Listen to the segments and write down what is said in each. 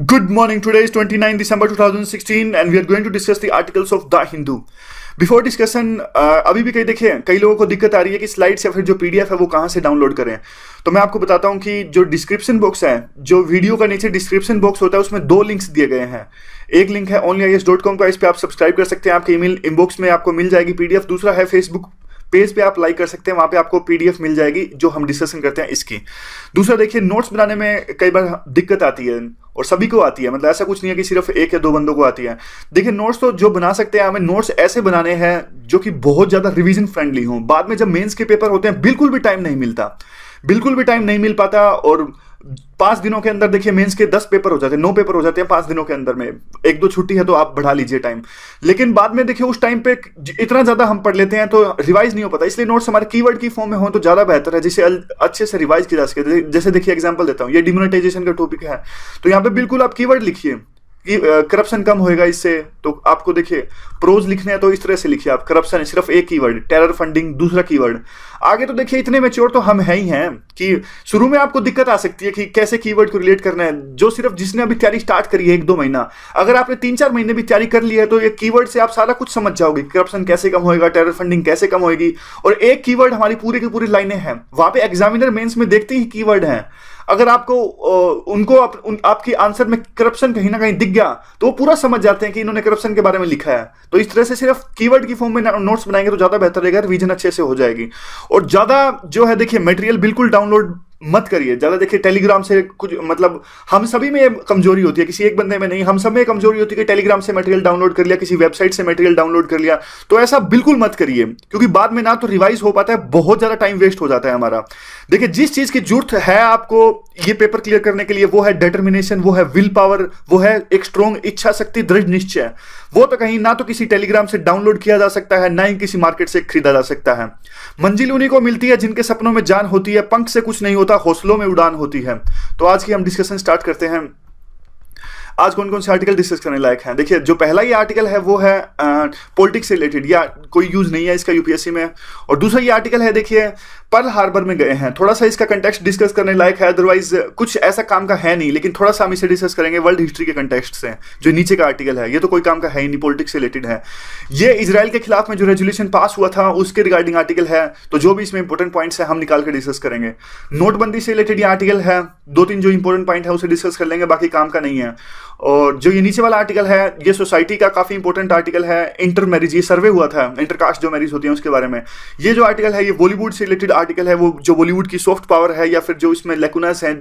Good morning. Today is 29 December 2016 and we are going to discuss the articles of The Hindu. Before discussion अभी भी कई लोगों को दिक्कत आ रही है कि स्लाइड्स या फिर जो पीडीएफ है वो कहाँ से डाउनलोड करें। तो मैं आपको बताता हूँ कि जो डिस्क्रिप्शन बॉक्स है, जो वीडियो का नीचे डिस्क्रिप्शन बॉक्स होता है उसमें दो लिंक्स दिए गए हैं। एक लिंक है onlyias.com का, इस पे आप सब्सक्राइब कर सकते हैं, आपके ईमेल इनबॉक्स में आपको मिल जाएगी पीडीएफ। दूसरा है फेसबुक पेज पे आप लाइक कर सकते हैं, वहां पे आपको पीडीएफ मिल जाएगी जो हम डिस्कशन करते हैं इसकी। दूसरा देखिए, नोट्स बनाने में कई बार दिक्कत आती है और सभी को आती है, मतलब ऐसा कुछ नहीं है कि सिर्फ एक या दो बंदों को आती है। देखिए, नोट्स तो जो बना सकते हैं, हमें नोट्स ऐसे बनाने हैं जो कि बहुत ज्यादा रिवीजन फ्रेंडली हो। बाद में जब मेंस के पेपर होते हैं बिल्कुल भी टाइम नहीं मिलता, बिल्कुल भी टाइम नहीं मिल पाता। और 5 दिनों के अंदर देखिए मेंस के 10 पेपर हो जाते हैं, 9 पेपर हो जाते हैं 5 दिनों के अंदर में। एक दो छुट्टी है तो आप बढ़ा लीजिए टाइम, लेकिन बाद में देखिए उस टाइम पे इतना ज्यादा हम पढ़ लेते हैं तो रिवाइज नहीं हो पाता। इसलिए नोट्स हमारे कीवर्ड की फॉर्म में हो तो ज्यादा बेहतर है, जिसे अच्छे से रिवाइज किया जा सके। जैसे देखिए एग्जांपल देता हूं, ये डिमोनेटाइजेशन का टॉपिक है तो यहाँ पे बिल्कुल आप कीवर्ड लिखिए कि करप्शन कम होएगा इससे। तो आपको देखिए प्रोज लिखने हैं तो इस तरह से लिखिए आप, करप्शन सिर्फ एक कीवर्ड, टेरर फंडिंग दूसरा कीवर्ड। आगे तो देखिए इतने मैच्योर तो हम है ही हैं कि शुरू में आपको दिक्कत आ सकती है कि कैसे कीवर्ड को रिलेट करना है। जो सिर्फ जिसने अभी तैयारी स्टार्ट करी है 1-2 महीना, अगर आपने 3-4 महीने भी तैयारी कर ली है तो ये कीवर्ड से आप सारा कुछ समझ जाओगे। करप्शन कैसे कम होएगा, टेरर फंडिंग कैसे कम होगी। और एक कीवर्ड हमारी पूरी की पूरी लाइनें हैं, वहां पे एग्जामिनर मेंस में देखते ही कीवर्ड हैं। अगर आपको आपकी आंसर में करप्शन कहीं ना कहीं दिख गया तो वो पूरा समझ जाते हैं कि इन्होंने करप्शन के बारे में लिखा है। तो इस तरह से सिर्फ कीवर्ड की फॉर्म में नोट्स बनाएंगे तो ज्यादा बेहतर रहेगा, रिवीजन अच्छे से हो जाएगी। और ज्यादा जो है देखिए मटेरियल बिल्कुल डाउनलोड मत करिए ज्यादा। देखिए टेलीग्राम से कुछ मतलब हम सभी में कमजोरी होती है, किसी एक बंदे में नहीं, हम सब में कमजोरी होती है कि टेलीग्राम से मटेरियल डाउनलोड कर लिया, किसी वेबसाइट से मटेरियल डाउनलोड कर लिया। तो ऐसा बिल्कुल मत करिए, क्योंकि बाद में ना तो रिवाइज हो पाता है, बहुत ज्यादा टाइम वेस्ट हो जाता है हमारा। देखिए जिस चीज की जरूरत है आपको ये पेपर क्लियर करने के लिए, वो है डिटर्मिनेशन, वो है विल पावर, वो है एक स्ट्रॉन्ग इच्छा शक्ति, दृढ़ निश्चय। वो तो कहीं ना तो किसी टेलीग्राम से डाउनलोड किया जा सकता है, ना ही किसी मार्केट से खरीदा जा सकता है। मंजिल उन्हीं को मिलती है जिनके सपनों में जान होती है, पंख से कुछ नहीं होता, हौसलों में उड़ान होती है। तो आज की हम डिस्कशन स्टार्ट करते हैं। आज कौन कौन से आर्टिकल डिस्कस करने लायक हैं। देखिए जो पहला ये आर्टिकल है वो है पॉलिटिक्स से रिलेटेड, या कोई यूज नहीं है इसका यूपीएससी में। और दूसरा ये आर्टिकल है देखिए पर्ल हार्बर में गए हैं, थोड़ा सा इसका कंटेक्स्ट डिस्कस करने लायक है। अदरवाइज कुछ ऐसा काम का है नहीं, लेकिन थोड़ा सा हम इसे डिस्कस करेंगे वर्ल्ड हिस्ट्री के कंटेक्स्ट से। जो नीचे का आर्टिकल है ये तो कोई काम का है ही नहीं, पॉलिटिक्स से रिलेटेड है। ये इजराइल के खिलाफ में जो रेजोल्यूशन पास हुआ था उसके रिगार्डिंग आर्टिकल है। तो जो भी इसमें इंपॉर्टेंट पॉइंट्स है हम निकाल कर डिस्कस करेंगे। नोटबंदी से रिलेटेड ये आर्टिकल है, 2-3 जो इंपॉर्टेंट पॉइंट है उसे डिस्कस कर लेंगे, बाकी काम का नहीं है। और जो ये नीचे वाला आर्टिकल है ये सोसाइटी का काफी इंपॉर्टेंट आर्टिकल है। इंटर मैरिज, ये सर्वे हुआ था इंटरकास्ट जो मैरिज होती है उसके बारे में। ये जो आर्टिकल है ये बॉलीवुड से रिलेटेड आर्टिकल है, वो जो बॉलीवुड की सॉफ्ट पावर है या फिर जो इसमें लेकुनस हैं,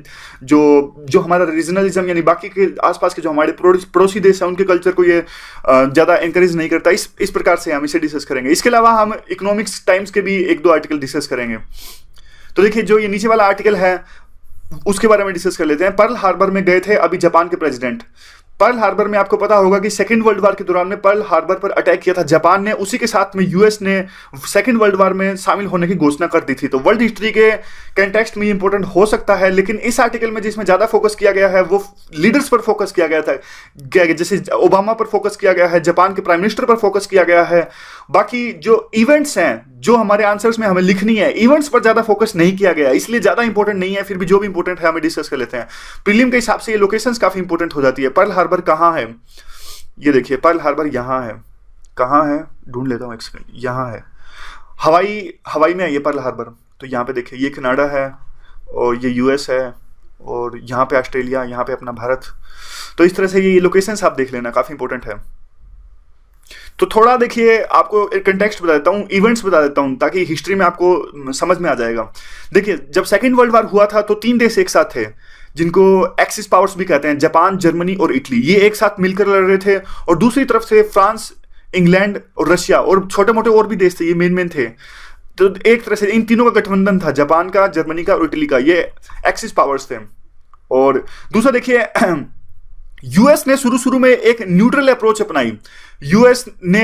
जो हमारा रीजनलिज्म यानी बाकी के आसपास के जो हमारे पड़ोसी देश हैं उनके कल्चर को ये ज्यादा एनकरेज नहीं करता। इस प्रकार से हम इसे डिस्कस करेंगे। इसके अलावा हम इकोनॉमिक्स टाइम्स के भी 1-2 आर्टिकल डिस्कस करेंगे। तो देखिए जो ये नीचे वाला आर्टिकल है उसके बारे में डिस्कस कर लेते हैं। पर्ल हार्बर में गए थे अभी जापान के प्रेसिडेंट। पर्ल हार्बर में आपको पता होगा कि सेकंड वर्ल्ड वॉर के दौरान में पर्ल हार्बर पर अटैक किया था जापान ने, उसी के साथ में यूएस ने सेकंड वर्ल्ड वॉर में शामिल होने की घोषणा कर दी थी। तो वर्ल्ड हिस्ट्री के कंटेक्स्ट में इंपॉर्टेंट हो सकता है, लेकिन इस आर्टिकल में जिसमें ज्यादा फोकस किया गया है वो लीडर्स पर फोकस किया गया था। जैसे ओबामा पर फोकस किया गया है, जापान के प्राइम मिनिस्टर पर फोकस किया गया है। बाकी जो इवेंट्स हैं जो हमारे आंसर्स में हमें लिखनी है, इवेंट्स पर ज्यादा फोकस नहीं किया गया, इसलिए ज्यादा इंपॉर्टेंट नहीं है। फिर भी जो भी इंपॉर्टेंट है हमें डिस्कस कर लेते हैं। प्रीलिम के हिसाब से ये लोकेशंस काफी इंपॉर्टेंट हो जाती है। पर्ल हार्बर कहाँ है, ये देखिए पर्ल हार्बर यहाँ है। कहाँ है ढूंढ लेता हूँ एक सेकंड, यहाँ है, हवाई में है ये पर्ल हार्बर। तो यहाँ पे देखिए ये कनाडा है और ये यूएस है और यहाँ पे ऑस्ट्रेलिया, यहाँ पे अपना भारत। तो इस तरह से ये लोकेशंस आप देख लेना, काफी इंपॉर्टेंट है। तो थोड़ा देखिए आपको एक कंटेक्स्ट बता देता हूँ, इवेंट्स बता देता हूँ ताकि हिस्ट्री में आपको समझ में आ जाएगा। देखिए जब सेकंड वर्ल्ड वॉर हुआ था तो 3 देश एक साथ थे जिनको एक्सिस पावर्स भी कहते हैं, जापान, जर्मनी और इटली। ये एक साथ मिलकर लड़ रहे थे। और दूसरी तरफ से फ्रांस, इंग्लैंड और रशिया और छोटे मोटे और भी देश थे, ये मेन थे। तो एक तरह से इन तीनों का गठबंधन था, जापान का, जर्मनी का और इटली का। ये एक्सिस पावर्स थे। और दूसरा देखिए यूएस ने शुरू में एक न्यूट्रल अप्रोच अपनाई। यूएस ने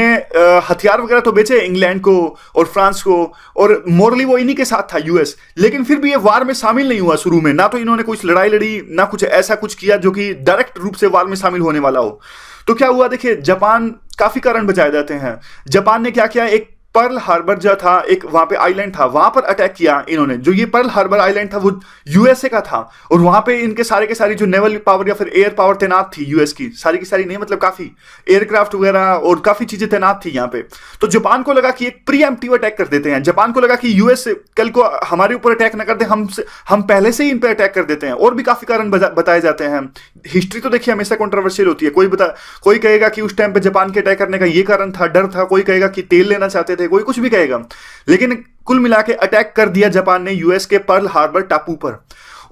हथियार वगैरह तो बेचे इंग्लैंड को और फ्रांस को, और मोरली वो इन्हीं के साथ था यूएस, लेकिन फिर भी ये वार में शामिल नहीं हुआ शुरू में। ना तो इन्होंने कुछ लड़ाई लड़ी, ना कुछ ऐसा कुछ किया जो कि डायरेक्ट रूप से वार में शामिल होने वाला हो। तो क्या हुआ देखिए, जापान काफी कारण बचाए जाते हैं। जापान ने क्या किया, एक पर्ल हार्बर जो था, एक वहां पे आइलैंड था, वहां पर अटैक किया इन्होंने। जो ये पर्ल हार्बर आइलैंड था वो यूएसए का था, और वहां पे इनके सारे के सारी जो नेवल पावर या फिर एयर पावर तैनात थी यूएस की सारी नहीं, मतलब काफी एयरक्राफ्ट वगैरह और काफी चीजें तैनात थी यहाँ पे। तो जापान को लगा कि एक प्रीएम्प्टिव अटैक कर देते हैं। जापान को लगा कि यूएस कल को हमारे ऊपर अटैक ना कर दे, हम पहले से ही इन पे अटैक कर देते हैं। और भी काफी कारण बताए जाते हैं। हिस्ट्री तो देखिए हमेशा कंट्रोवर्शियल होती है। कोई कहेगा कि उस टाइम पे जापान के अटैक करने का ये कारण था, डर था। कोई कहेगा कि तेल लेना चाहते थे, कोई कुछ भी कहेगा। लेकिन कुल मिला के अटैक कर दिया जापान ने यूएस के पर्ल हार्बर टापू पर।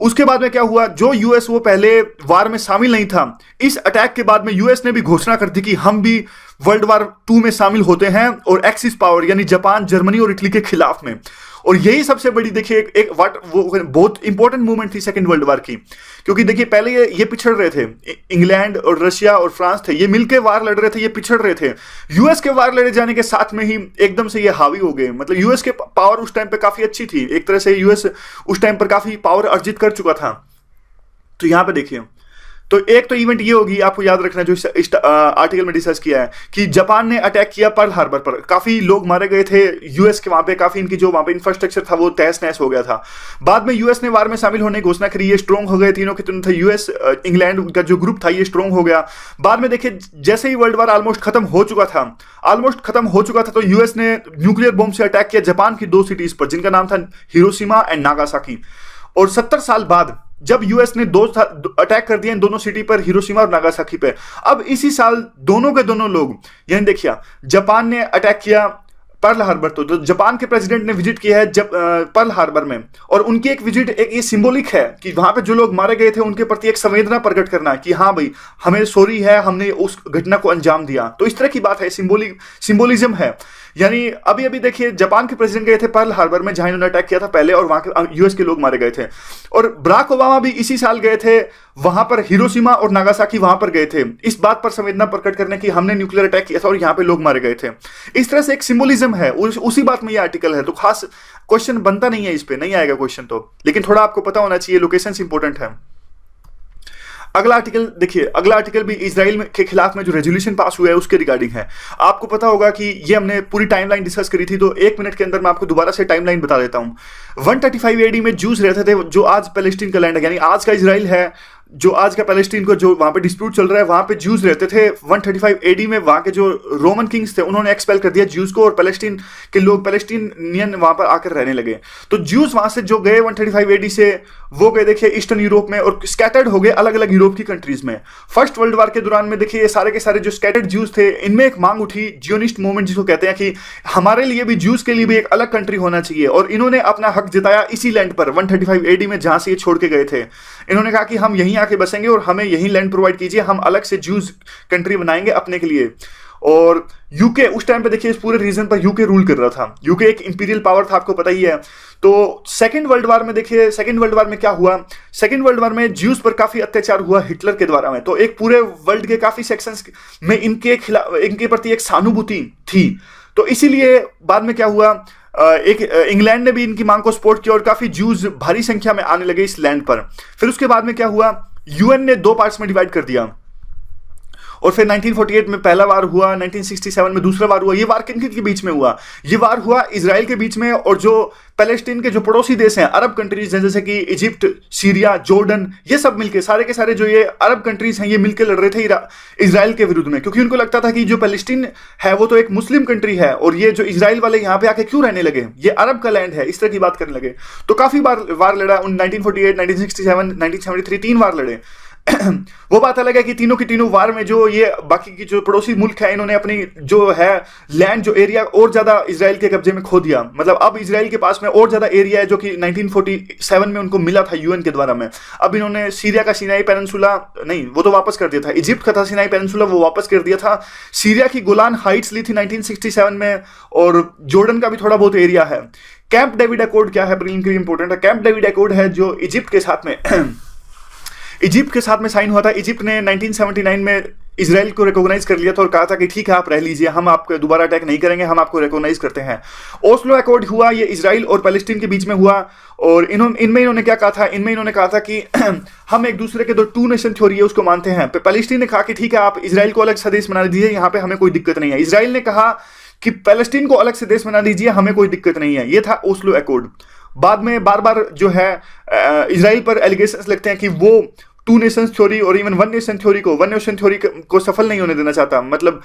उसके बाद में क्या हुआ, जो यूएस वो पहले वार में शामिल नहीं था, इस अटैक के बाद में यूएस ने भी घोषणा कर दी कि हम भी वर्ल्ड वार 2 में शामिल होते हैं, और एक्सिस पावर यानी जापान, जर्मनी और इटली के खिलाफ में। और यही सबसे बड़ी देखिए एक वो बहुत इंपॉर्टेंट मूवमेंट थी सेकेंड वर्ल्ड वार की। क्योंकि देखिए पहले ये पिछड़ रहे थे, इंग्लैंड और रशिया और फ्रांस थे, ये मिलकर वार लड़ रहे थे, ये पिछड़ रहे थे। यूएस के वार लड़े जाने के साथ में ही एकदम से ये हावी हो गए। मतलब यूएस के पावर उस टाइम पे काफी अच्छी थी, एक तरह से यूएस उस टाइम पर काफी पावर अर्जित कर चुका था। तो यहां पे देखिए, तो एक तो इवेंट ये होगी, आपको याद रखना जो इस आर्टिकल में डिस्कस किया है, कि जापान ने अटैक किया पर्ल हार्बर पर, काफी लोग मारे गए थे यूएस के वहां पे, काफी इनकी जो वहां पे इंफ्रास्ट्रक्चर था वो तहस नहस हो गया था। बाद में यूएस ने वार में शामिल होने की घोषणा करी, ये स्ट्रॉन्ग हो गए तीनों के तीनों थे। यूएस इंग्लैंड का जो ग्रुप था ये स्ट्रॉन्ग हो गया। बाद में देखिए जैसे ही वर्ल्ड वार ऑलमोस्ट खत्म हो चुका था, तो यूएस ने न्यूक्लियर बॉम्ब से अटैक किया जापान की 2 सिटीज पर, जिनका नाम था हिरोशिमा एंड नागासाकी। और 70 साल बाद जब यूएस ने 2 अटैक कर दिए इन दोनों सिटी पर, हिरोशिमा और नागासाकी पे, अब इसी साल दोनों के दोनों लोग, यानी देखिए जापान ने अटैक किया पर्ल हार्बर, तो जापान के प्रेसिडेंट ने विजिट किया है जब पर्ल हार्बर में। और उनकी एक विजिट एक ये सिंबॉलिक है कि वहां पे जो लोग मारे गए थे उनके प्रति एक संवेदना प्रकट करना कि हाँ भाई हमें सॉरी है, हमने उस घटना को अंजाम दिया। तो इस तरह की बात है, सिंबोलिज्म है। यानी अभी अभी देखिए जापान के प्रेसिडेंट गए थे पर्ल हार्बर में, जहां इन्होंने अटैक किया था पहले, और वहां के यूएस के लोग मारे गए थे। और बराक ओबामा भी इसी साल गए थे वहां पर, हिरोशिमा और नागासाकी वहां पर गए थे, इस बात पर संवेदना प्रकट करने की हमने न्यूक्लियर अटैक किया था और यहां पे लोग मारे गए थे। इस तरह से एक सिंबोलिज्म है, उसी बात में ये आर्टिकल है। तो खास क्वेश्चन बनता नहीं है, इस पे नहीं आएगा क्वेश्चन, तो लेकिन थोड़ा आपको पता होना चाहिए, लोकेशन इंपॉर्टेंट है। अगला आर्टिकल देखिए, अगला आर्टिकल भी इजराइल के खिलाफ में जो रेजोल्यूशन पास हुआ है उसके रिगार्डिंग है। आपको पता होगा कि ये हमने पूरी टाइमलाइन डिस्कस करी थी, तो 1 मिनट के अंदर मैं आपको दोबारा से टाइमलाइन बता देता हूं। 135 एडी में जूस रहते थे, जो आज पैलेस्टीन का लैंड है, यानी आज का इजराइल है, जो आज का पैलेस्टीन को जो वहां पे डिस्प्यूट चल रहा है, वहां पे ज्यूज रहते थे। 135 एडी में वहां के जो रोमन किंग्स थे उन्होंने एक्सपेल कर दिया ज्यूज को, और पैलेस्टीन के लोग पैलेस्टीनियन वहां पर आकर रहने लगे। तो ज्यूज वहां से जो गए 135 एडी से, वो गए देखिए ईस्टर्न यूरोप में, और स्कैटर्ड हो गए अलग अलग यूरोप की कंट्रीज में। फर्स्ट वर्ल्ड वार के दौरान में देखिए ये सारे के सारे जो स्कैटर्ड ज्यूज थे, इनमें एक मांग उठी, जियोनिस्ट मूवमेंट जिसको कहते हैं, कि हमारे लिए भी, ज्यूज के लिए भी एक अलग कंट्री होना चाहिए। और इन्होंने अपना हक जताया इसी लैंड पर 135 एडी में, जहां से ये छोड़ के गए थे। इन्होंने कहा कि हम यहीं आके बसेंगे और हमें यहीं लैंड प्रोवाइड कीजिए, हम अलग से ज्यूज कंट्री बनाएंगे अपने के लिए। और यूके उस टाइम पे देखिए इस पूरे रीजन पर यूके रूल कर रहा था। यूके एक इंपीरियल पावर था, आपको पता ही है। तो सेकंड वर्ल्ड वार में देखिए, सेकंड वर्ल्ड वार में क्या हुआ, सेकंड वर्ल्ड वार में ज्यूज पर काफी अत्याचार हुआ हिटलर के द्वारा में। तो एक पूरे वर्ल्ड के काफी सेक्शंस में इनके खिलाफ, इनके प्रति एक सहानुभूति थी। तो इसीलिए बाद में क्या हुआ, एक इंग्लैंड ने भी इनकी मांग को सपोर्ट किया और काफी ज्यूज भारी संख्या में आने लगे इस लैंड पर। फिर उसके बाद में क्या हुआ, यूएन ने 2 पार्ट्स में डिवाइड कर दिया। और फिर 1948 में पहला वार हुआ, 1967 में दूसरा वार हुआ। ये वार किन के बीच में हुआ, ये वार हुआ इजराइल के बीच में और जो पैलेस्टीन के जो पड़ोसी देश हैं, अरब कंट्रीज हैं, जैसे कि इजिप्ट, सीरिया, जॉर्डन, ये सब मिलके, सारे के सारे जो ये अरब कंट्रीज हैं, ये मिलकर लड़ रहे थे इजराइल के विरुद्ध में। क्योंकि उनको लगता था कि जो पैलेस्टीन है वो तो एक मुस्लिम कंट्री है, और ये जो इजराइल वाले यहाँ पे आके क्यों रहने लगे, ये अरब का लैंड है, इस तरह की बात करने लगे। तो काफी बार वार लड़ा, 1948, 1967, 1973, 3 वार लड़े। वो बात अलग है कि तीनों की तीनों वार में जो ये बाकी की जो पड़ोसी मुल्क है, इन्होंने अपनी जो है लैंड, जो एरिया और ज्यादा इजराइल के कब्जे में खो दिया। मतलब अब इजराइल के पास में और ज्यादा एरिया है जो कि 1947 में उनको मिला था यूएन के द्वारा में। अब इन्होंने सीरिया का सिनाई पेनिनसुला, नहीं वो तो वापस कर दिया था, इजिप्ट का था सिनाई पेनिनसुला, वो वापस कर दिया था। सीरिया की गोलान हाइट्स ली थी 1967 में, और जॉर्डन का भी थोड़ा बहुत एरिया है। कैंप डेविड अकॉर्ड क्या है, प्रीलिमिनरी इंपॉर्टेंट है। कैंप डेविड अकॉर्ड है जो इजिप्ट के साथ में साइन हुआ था। इजिप्ट ने 1979 में इजराइल को रिकॉग्नाइज कर लिया था और कहा था कि ठीक है आप रह लीजिए, हम आपको दोबारा अटैक नहीं करेंगे, हम आपको रिकॉग्नाइज करते हैं। ओस्लो अकॉर्ड हुआ, ये इजराइल और पैलेस्टीन के बीच में हुआ, और इनमें इन्होंने क्या कहा था, इनमें इन्होंने कहा था कि हम एक दूसरे के जो 2 नेशन थ्योरी है उसको मानते हैं। पैलेस्टीन ने कहा कि ठीक है आप इजराइल को अलग सा देश बना दीजिए, यहाँ पे हमें कोई दिक्कत नहीं है। इजराइल ने कहा कि पैलेस्टीन को अलग से देश बना दीजिए, हमें कोई दिक्कत नहीं है। ये था ओस्लो एकॉर्ड। बाद में बार बार जो है इजराइल पर एलिगेशंस लगते हैं कि वो टू नेशन थ्योरी और इवन वन नेशन थ्योरी को सफल नहीं होने देना चाहता। मतलब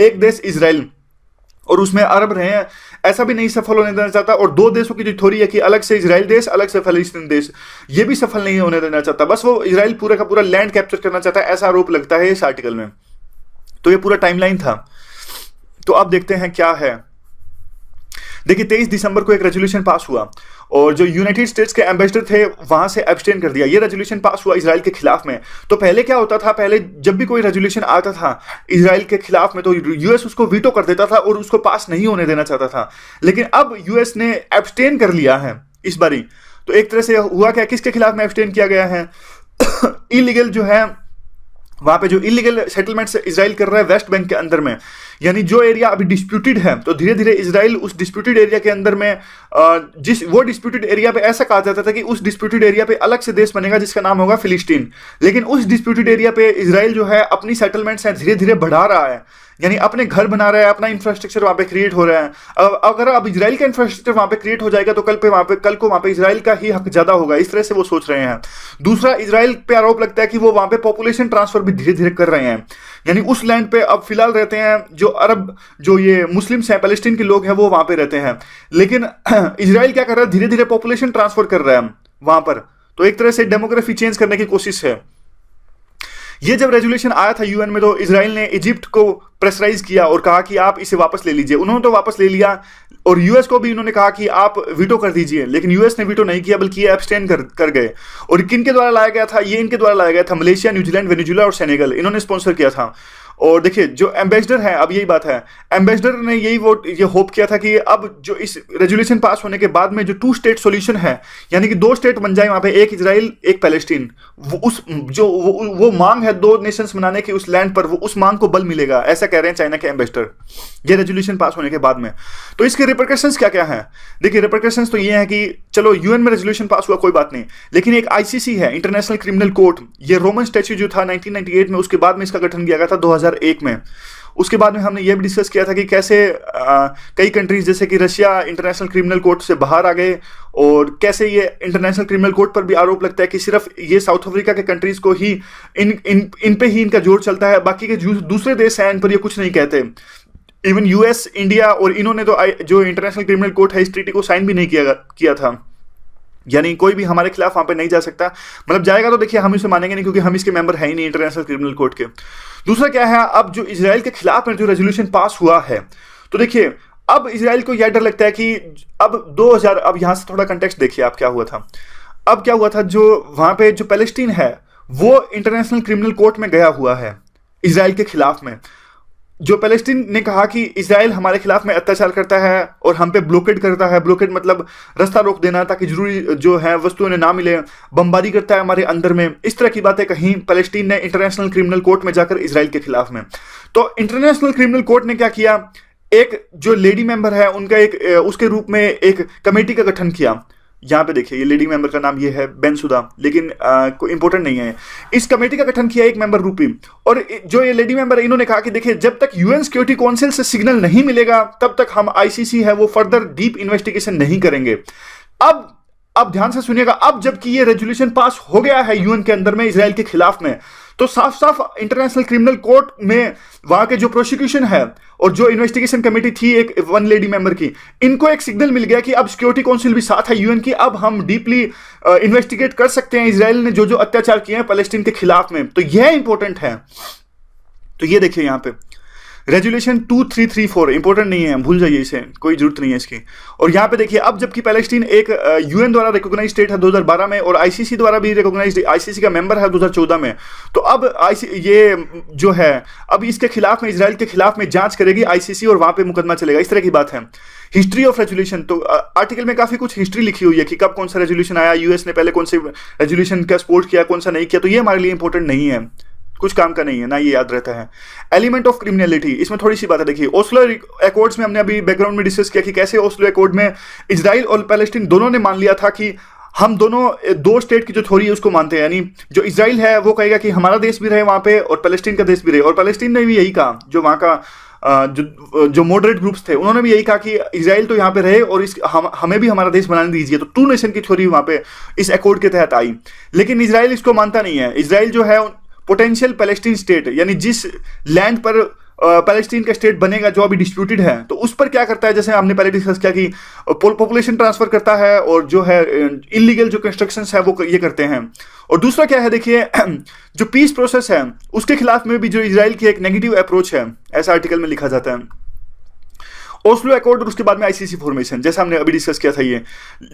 एक देश इजराइल और उसमें अरब रहे हैं, ऐसा भी नहीं सफल होने देना चाहता। और दो देशों की जो थ्योरी है कि अलग से इजराइल देश, अलग से फलस्तीन देश, ये भी सफल नहीं होने देना चाहता। बस वो इजराइल पूरा का पूरा लैंड कैप्चर करना चाहता है, ऐसा आरोप लगता है इस आर्टिकल में। तो ये पूरा टाइमलाइन था। तो अब देखते हैं क्या है। देखिए 23 दिसंबर को एक रेजोल्यूशन पास हुआ और जो यूनाइटेड स्टेट्स के एम्बेसडर थे वहां से एब्सटेन कर दिया। ये रेजोल्यूशन पास हुआ इजराइल के खिलाफ में। तो पहले क्या होता था, पहले जब भी कोई रेजोल्यूशन आता था इजराइल के खिलाफ में तो यूएस उसको वीटो कर देता था और उसको पास नहीं होने देना चाहता था। लेकिन अब यूएस ने एब्सटेन कर लिया है इस बारी। तो एक तरह से हुआ क्या, किसके खिलाफ में एब्सटेन किया गया है? इलीगल जो है वहां पे जो इलीगल सेटलमेंट्स इजराइल कर रहा है वेस्ट बैंक के अंदर में, यानी जो एरिया अभी डिस्प्यूटेड है, तो धीरे धीरे इजराइल उस डिस्प्यूटेड एरिया के अंदर में वो डिस्प्यूटेड एरिया पे ऐसा कहा जाता था कि उस डिस्प्यूटेड एरिया पे अलग से देश बनेगा जिसका नाम होगा फिलिस्तीन। लेकिन उस डिस्प्यूटेड एरिया पे इजराइल जो है अपनी सेटलमेंट्स है धीरे धीरे बढ़ा रहा है, यानी अपने घर बना रहा है, अपना इंफ्रास्ट्रक्चर वहां पे क्रिएट हो रहा है। अगर अब इजराइल का इंफ्रास्ट्रक्चर वहां पे क्रिएट हो जाएगा तो कल को वहां पे इजराइल का ही हक ज्यादा होगा, इस तरह से वो सोच रहे हैं। दूसरा, इजराइल पे आरोप लगता है कि वो वहां पे पॉपुलेशन ट्रांसफर भी धीरे धीरे कर रहे हैं, यानी उस लैंड पे अब फिलहाल रहते हैं जो अरब, जो ये मुस्लिम्स हैं, पैलेस्टीन के लोग हैं, वो वहां पे रहते हैं। लेकिन इजराइल क्या कर रहा है, धीरे धीरे पॉपुलेशन ट्रांसफर कर रहा है वहां पर। तो एक तरह से डेमोग्राफी चेंज करने की कोशिश है। ये जब रेजोल्यूशन आया था यूएन में तो इजराइल ने इजिप्ट को प्रेशराइज किया और कहा कि आप इसे वापस ले लीजिए। उन्होंने तो वापस ले लिया और यूएस को भी उन्होंने कहा कि आप वीटो कर दीजिए, लेकिन यूएस ने वीटो नहीं किया बल्कि ये एब्सटेन कर गए। और किन के द्वारा लाया गया था? ये इनके द्वारा लाया गया था, मलेशिया, न्यूजीलैंड, वेनेजुला और सेनेगल, इन्होंने स्पॉन्सर किया था। और देखिए जो एम्बेसडर है, अब यही बात है, एम्बेसडर ने ये होप किया था कि अब जो इस रेजोल्यूशन पास होने के बाद में जो टू स्टेट सॉल्यूशन है, यानी कि दो स्टेट बन जाए वहां पे, एक इजराइल एक पैलेस्टीन, वो मांग है दो नेशंस बनाने की उस लैंड पर, वो उस मांग को बल मिलेगा, ऐसा कह रहे हैं चाइना के एम्बेसडर ये रेजोल्यूशन पास होने के बाद में। तो इसके रिपरकशंस क्या क्या है? देखिए रिपरकशंस तो ये है कि चलो यूएन में रेजोल्यूशन पास हुआ कोई बात नहीं, लेकिन एक आईसीसी है, इंटरनेशनल क्रिमिनल कोर्ट, ये रोमन स्टैच्यू जो था 1998 में, उसके बाद में इसका गठन किया गया था 2001 में। उसके बाद में हमने ये भी डिस्कस किया था कि कैसे कई कंट्रीज जैसे कि रशिया इंटरनेशनल क्रिमिनल कोर्ट से बाहर आ गए और कैसे ये इंटरनेशनल क्रिमिनल कोर्ट पर भी आरोप लगता है कि सिर्फ ये साउथ अफ्रीका के कंट्रीज को ही इन पे ही इनका जोर चलता है, बाकी के दूसरे देश हैं इन पर ये कुछ नहीं कहते। इवन यूएस, इंडिया और इन्होंने तो जो इंटरनेशनल क्रिमिनल कोर्ट है इस ट्रीटी को साइन भी नहीं किया था, यानी कोई भी हमारे खिलाफ वहां पे नहीं जा सकता। मतलब जाएगा तो देखिए हम इसे मानेंगे नहीं क्योंकि हम इसके मेंबर है ही नहीं इंटरनेशनल क्रिमिनल कोर्ट के। दूसरा क्या है, अब जो इजराइल के खिलाफ में जो रेजोल्यूशन पास हुआ है, तो देखिए अब इजराइल को यह डर लगता है कि अब यहां से थोड़ा कंटेक्स्ट देखिए आप क्या हुआ था। अब क्या हुआ था, जो वहां पे जो पैलेस्टीन है वो इंटरनेशनल क्रिमिनल कोर्ट में गया हुआ है इजराइल के खिलाफ में। जो पैलेस्टीन ने कहा कि इजराइल हमारे खिलाफ में अत्याचार करता है और हम पे ब्लॉकेड करता है, ब्लॉकेड मतलब रास्ता रोक देना ताकि जरूरी जो है वस्तुएं ना मिले, बमबारी करता है हमारे अंदर में, इस तरह की बातें कहीं पैलेस्टीन ने इंटरनेशनल क्रिमिनल कोर्ट में जाकर इजराइल के खिलाफ में। तो इंटरनेशनल क्रिमिनल कोर्ट ने क्या किया, एक जो लेडी मेंबर है उनका उसके रूप में एक कमेटी का गठन किया। यहाँ पे देखिए ये लेडी मेंबर का नाम ये है बेनसुदा, लेकिन कोई इंपॉर्टेंट नहीं है। इस कमेटी का गठन किया एक मेंबर रूपी, और जो ये लेडी मेंबर है इन्होंने कहा कि देखिए जब तक यूएन सिक्योरिटी काउंसिल से सिग्नल नहीं मिलेगा तब तक हम आईसीसी है वो फर्दर डीप इन्वेस्टिगेशन नहीं करेंगे। अब ध्यान से सुनिएगा, अब जबकि ये रेजोल्यूशन पास हो गया है यूएन के अंदर में इजराइल के खिलाफ में, तो साफ साफ इंटरनेशनल क्रिमिनल कोर्ट में वहां के जो प्रोसिक्यूशन है और जो इन्वेस्टिगेशन कमेटी थी एक वन लेडी मेंबर की, इनको एक सिग्नल मिल गया कि अब सिक्योरिटी काउंसिल भी साथ है यूएन की, अब हम डीपली इन्वेस्टिगेट कर सकते हैं इजराइल ने जो अत्याचार किए हैं पैलेस्टीन के खिलाफ में। तो यह इंपॉर्टेंट है। तो ये देखिए यहाँ पे रेजोल्यूशन 2334 इंपॉर्टेंट नहीं है, भूल जाइए इसे, कोई जरूरत नहीं है इसकी। और यहाँ पे देखिए अब जबकि पैलेस्टीन एक यूएन द्वारा रिकॉग्नाइज स्टेट है 2012 में और आईसीसी द्वारा भी रिकॉग्नाइज, आईसीसी का मेंबर है 2014 में, तो अब ये जो है अब इसके खिलाफ में इजराइल के खिलाफ में जांच करेगी आईसीसी और वहां पे मुकदमा चलेगा, इस तरह की बात है। हिस्ट्री ऑफ रेजोल्यूशन, तो आर्टिकल में काफी कुछ हिस्ट्री लिखी हुई है कि कब कौन सा रेजोल्यूशन आया, यूएस ने पहले कौन से रेजोल्यूशन का सपोर्ट किया, कौन सा नहीं किया, तो ये हमारे लिए इंपॉर्टेंट नहीं है, कुछ काम का नहीं है ना, ये याद रहता है। एलिमेंट ऑफ क्रिमिनलिटी, इसमें थोड़ी सी बात है। देखिए ओस्लो एकॉर्ड्स में हमने अभी बैकग्राउंड में डिस्कस किया कि कैसे ओस्लो एकॉर्ड में इजराइल और पैलेस्टीन दोनों ने मान लिया था कि हम दोनों दो स्टेट की जो थ्योरी है उसको मानते हैं, यानी जो इजराइल है वो कहेगा कि हमारा देश भी रहे वहां पे और पैलेस्टीन का देश भी रहे, और पैलेस्टीन ने भी यही कहा, जो वहां का जो मॉडरेट ग्रुप्स थे उन्होंने भी यही कहा कि इजराइल तो यहाँ पे रहे और हमें भी हमारा देश बनाने दीजिए। तो टू नेशन की थ्योरी वहां पे इस अकॉर्ड के तहत आई, लेकिन इजराइल इसको मानता नहीं है। इजराइल जो है पोटेंशियल पैलेस्टीन स्टेट, यानी जिस लैंड पर पैलेस्टीन का स्टेट बनेगा जो अभी डिस्प्यूटेड है, तो उस पर क्या करता है, जैसे हमने पहले डिस्कस किया कि पॉपुलेशन ट्रांसफर करता है और जो है इलीगल जो कंस्ट्रक्शंस है वो ये करते हैं। और दूसरा क्या है, देखिए जो पीस प्रोसेस है उसके खिलाफ में भी जो इजराइल की एक नेगेटिव अप्रोच है, ऐसा आर्टिकल में लिखा जाता है। ओस्लो अकॉर्ड और उसके बाद में आईसीसी फॉर्मेशन, जैसा हमने अभी डिस्कस किया था। ये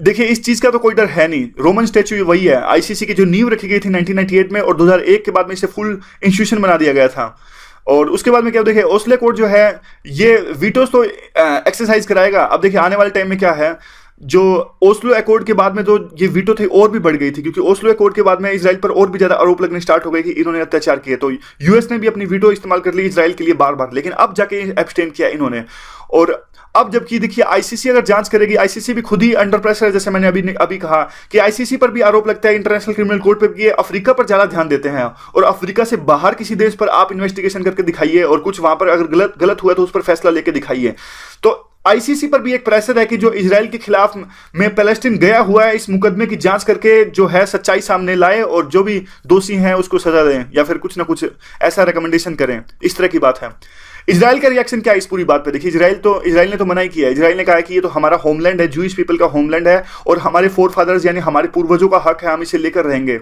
देखिए इस चीज का तो कोई डर है नहीं, रोमन स्टैच्यू वही है। आईसीसी की जो नींव रखी गई थी 1998 में और 2001 के बाद में इसे फुल इंस्टीट्यूशन बना दिया गया था। और उसके बाद में क्या देखिए ओस्लो अकॉर्ड जो है ये वीटोस तो एक्सरसाइज कराएगा। अब देखिए आने वाले टाइम में क्या है, जो ओस्लो अकॉर्ड के बाद में तो ये वीटो थे और भी बढ़ गई थी, क्योंकि ओस्लो अकॉर्ड के बाद में इजराइल पर और भी ज्यादा आरोप लगने स्टार्ट हो गए कि इन्होंने अत्याचार किए। तो यूएस ने भी अपनी वीटो इस्तेमाल कर ली इजराइल के लिए बार बार, लेकिन अब जाके एब्सटेन किया इन्होंने। और अब जबकि देखिए आईसीसी अगर जांच करेगी, आईसीसी भी खुद ही अंडर प्रेशर है, जैसे मैंने अभी कहा कि आईसीसी पर भी आरोप लगता है, इंटरनेशनल क्रिमिनल कोर्ट पर भी, ये अफ्रीका पर ज्यादा ध्यान देते हैं। और अफ्रीका से बाहर किसी देश पर आप इन्वेस्टिगेशन करके दिखाइए और कुछ वहां पर अगर गलत हुआ तो उस पर फैसला लेके दिखाइए। तो आईसीसी पर भी एक प्रेशर है कि जो इजराइल के खिलाफ में पैलेस्टीन गया हुआ है इस मुकदमे की जांच करके जो है सच्चाई सामने लाए और जो भी दोषी हैं उसको सजा दें या फिर कुछ ना कुछ ऐसा रिकमेंडेशन करें, इस तरह की बात है। इजराइल का रिएक्शन क्या है इस पूरी बात पे, देखिए इजराइल ने तो मना ही किया है। इजराइल ने कहा है कि ये तो हमारा होमलैंड है, जूइश पीपल का होमलैंड है और हमारे फोर फादर्स यानी हमारे पूर्वजों का हक है, हम इसे लेकर रहेंगे।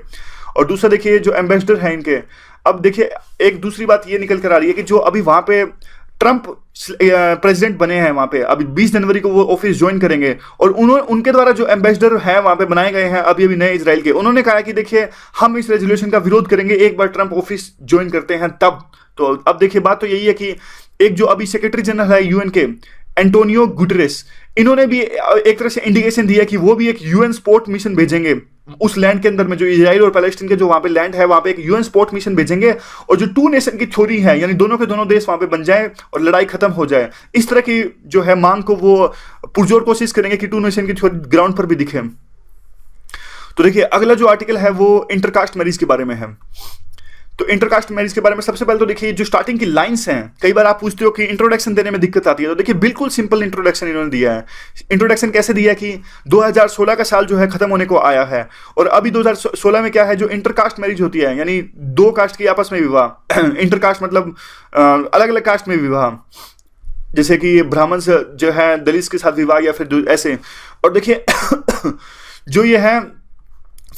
और दूसरा देखिए जो एम्बेसडर है इनके, अब देखिए एक दूसरी बात ये निकल कर आ रही है कि जो अभी वहां पे ट्रंप प्रेसिडेंट बने हैं वहां पे, अभी 20 जनवरी को वो ऑफिस ज्वाइन करेंगे और उनके द्वारा जो एम्बेसडर है वहां पे बनाए गए हैं अभी नए इजराइल के, उन्होंने कहा कि देखिए हम इस रेजोल्यूशन का विरोध करेंगे एक बार ट्रंप ऑफिस ज्वाइन करते हैं तब। तो अब देखिए बात तो यही है कि एक जो अभी सेक्रेटरी जनरल है यूएन के एंटोनियो गुटेरेस, इन्होंने भी एक तरह से इंडिकेशन दिया कि वो भी एक यूएन सपोर्ट मिशन भेजेंगे उस लैंड के अंदर में, जो इजराइल और पैलेस्टीन के जो वहां पे लैंड है वहां पे एक यूएन सपोर्ट मिशन भेजेंगे और जो टू नेशन की थ्योरी है यानी दोनों के दोनों देश वहां पे बन जाए और लड़ाई खत्म हो जाए, इस तरह की जो है मांग को वो पुरजोर कोशिश करेंगे कि टू नेशन की थ्योरी ग्राउंड पर भी दिखे। तो देखिए अगला जो आर्टिकल है वो इंटरकास्ट मैरिज के बारे में है। तो इंटरकास्ट मैरिज के बारे में सबसे पहले तो देखिए जो स्टार्टिंग की लाइंस हैं, कई बार आप पूछते हो कि इंट्रोडक्शन देने में दिक्कत आती है, तो देखिए बिल्कुल सिंपल इंट्रोडक्शन इन्होंने दिया है। इंट्रोडक्शन कैसे दिया कि 2016 का साल जो है खत्म होने को आया है और अभी 2016 में क्या है, जो इंटरकास्ट मैरिज होती है यानी दो कास्ट की आपस में विवाह इंटरकास्ट मतलब अलग अलग कास्ट में विवाह, जैसे कि ब्राह्मण जो है दलित के साथ विवाह या फिर ऐसे। और देखिए जो ये है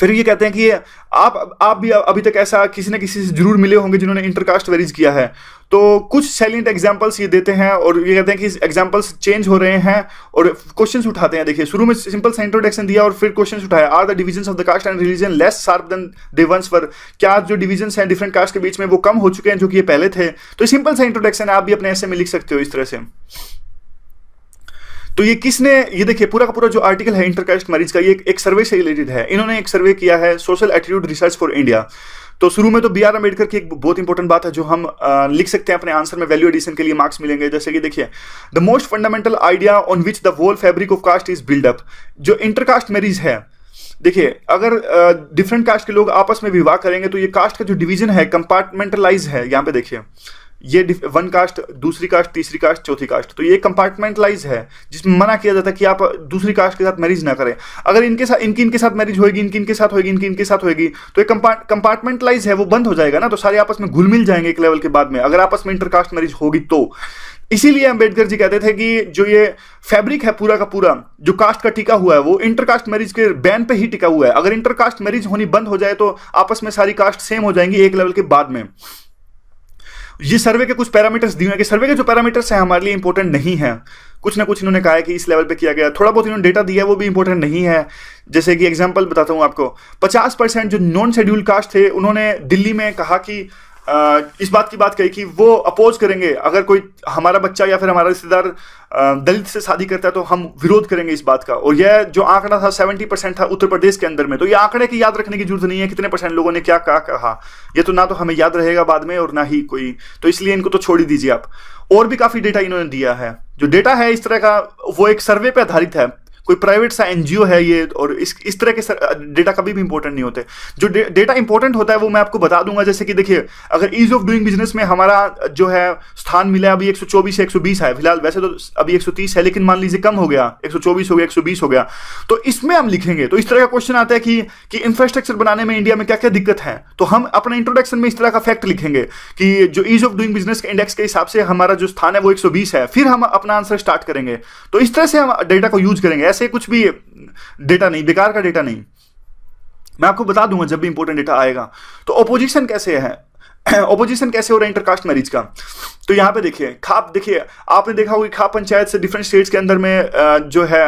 फिर ये कहते हैं कि आप भी अभी तक ऐसा किसी न किसी से जरूर मिले होंगे जिन्होंने इंटरकास्ट मैरिज किया है। तो कुछ सैलिएंट एग्जांपल्स ये देते हैं और ये कहते हैं कि एग्जांपल्स चेंज हो रहे हैं और क्वेश्चंस उठाते हैं। देखिए शुरू में सिंपल सा इंट्रोडक्शन दिया और फिर क्वेश्चंस उठाया। Are the divisions of the caste and religion less sharp than they once were, क्या जो डिविजन्स हैं डिफरेंट कास्ट के बीच में वो कम हो चुके हैं जो कि ये पहले थे। तो सिंपल सा इंट्रोडक्शन है, आप भी अपने ऐसे में लिख सकते हो इस तरह से। तो ये किसने, ये देखिए पूरा का पूरा जो आर्टिकल है इंटरकास्ट मैरिज का, ये एक सर्वे से रिलेटेड है। इन्होंने एक सर्वे किया है social attitude research for India. तो शुरू में तो बी आर अम्बेडकर की एक बहुत इंपॉर्टेंट बात है जो हम लिख सकते हैं अपने आंसर में, वैल्यू एडिशन के लिए मार्क्स मिलेंगे। जैसे कि देखिए the most fundamental idea on which the whole fabric of caste is build up. जो इंटरकास्ट मैरिज है, देखिए अगर डिफरेंट कास्ट के लोग आपस में विवाह करेंगे तो ये कास्ट का जो डिवीजन है कंपार्टमेंटलाइज है। यहाँ पे देखिए ये वन कास्ट, दूसरी कास्ट, तीसरी कास्ट, चौथी कास्ट, तो ये कंपार्टमेंटलाइज है जिसमें मना किया जाता है कि आप दूसरी कास्ट के साथ मैरिज ना करें। अगर इनके साथ मैरिज होगी, इनके साथ होगी, इनके साथ होगी, तो ये कंपार्टमेंटलाइज है, वो बंद हो जाएगा ना, तो सारे आपस में घुल मिल जाएंगे एक लेवल के बाद में अगर आपस में इंटरकास्ट मैरिज होगी तो। इसीलिए अंबेडकर जी कहते थे कि जो ये फैब्रिक है पूरा का पूरा जो कास्ट का टिका हुआ है वो इंटरकास्ट मैरिज के बैन पे ही टिका हुआ है। अगर इंटरकास्ट मैरिज होनी बंद हो जाए तो आपस में सारी कास्ट सेम हो जाएंगी एक लेवल के बाद में। ये सर्वे के कुछ पैरामीटर्स दिए हैं कि सर्वे के जो पैरामीटर्स हैं हमारे लिए इंपॉर्टेंट नहीं है, कुछ ना कुछ इन्होंने कहा है कि इस लेवल पे किया गया। थोड़ा बहुत इन्होंने डेटा दिया है वो भी इंपॉर्टेंट नहीं है। जैसे कि एग्जांपल बताता हूं आपको, 50% जो नॉन शेड्यूल कास्ट थे उन्होंने दिल्ली में कहा कि इस बात की बात कही कि वो अपोज करेंगे अगर कोई हमारा बच्चा या फिर हमारा रिश्तेदार दलित से शादी करता है तो हम विरोध करेंगे इस बात का। और यह जो आंकड़ा था 70% था उत्तर प्रदेश के अंदर में। तो ये आंकड़े की याद रखने की जरूरत नहीं है कितने परसेंट लोगों ने क्या कहा, ये तो ना तो हमें याद रहेगा बाद में और ना ही कोई, तो इसलिए इनको तो छोड़ ही दीजिए आप। और भी काफी डेटा इन्होंने दिया है। जो डेटा है इस तरह का वो एक सर्वे पे आधारित है, कोई प्राइवेट सा एनजीओ है ये, और इस तरह के डेटा कभी भी इंपॉर्टेंट नहीं होते। जो डेटा इंपॉर्टेंट होता है वो मैं आपको बता दूंगा। जैसे कि देखिए, अगर ईज ऑफ डूइंग बिजनेस में हमारा जो है स्थान मिला अभी 124 से 120 है फिलहाल, वैसे तो अभी 130 है, लेकिन मान लीजिए कम हो गया, 124 हो गया, 120 हो गया, तो इसमें हम लिखेंगे। तो इस तरह का क्वेश्चन आता है कि इंफ्रास्ट्रक्चर बनाने में इंडिया में क्या क्या दिक्कत है, तो हम अपना इंट्रोडक्शन में इस तरह का फैक्ट लिखेंगे कि जो ईज ऑफ डूइंग बिजनेस के इंडेक्स के हिसाब से हमारा जो स्थान है वो 120 है, फिर हम अपना आंसर स्टार्ट करेंगे। तो इस तरह से हम डेटा को यूज करेंगे, ऐसे कुछ भी डेटा नहीं, बेकार का डेटा नहीं। मैं आपको बता दूंगा जब भी इंपॉर्टेंट डेटा आएगा। तो ओपोजिशन कैसे है, ओपोजिशन कैसे हो रहा है इंटरकास्ट मैरिज का, तो यहाँ पे देखिए खाप, देखिए आपने देखा होगा कि खाप पंचायत से डिफरेंट स्टेट्स के अंदर में जो है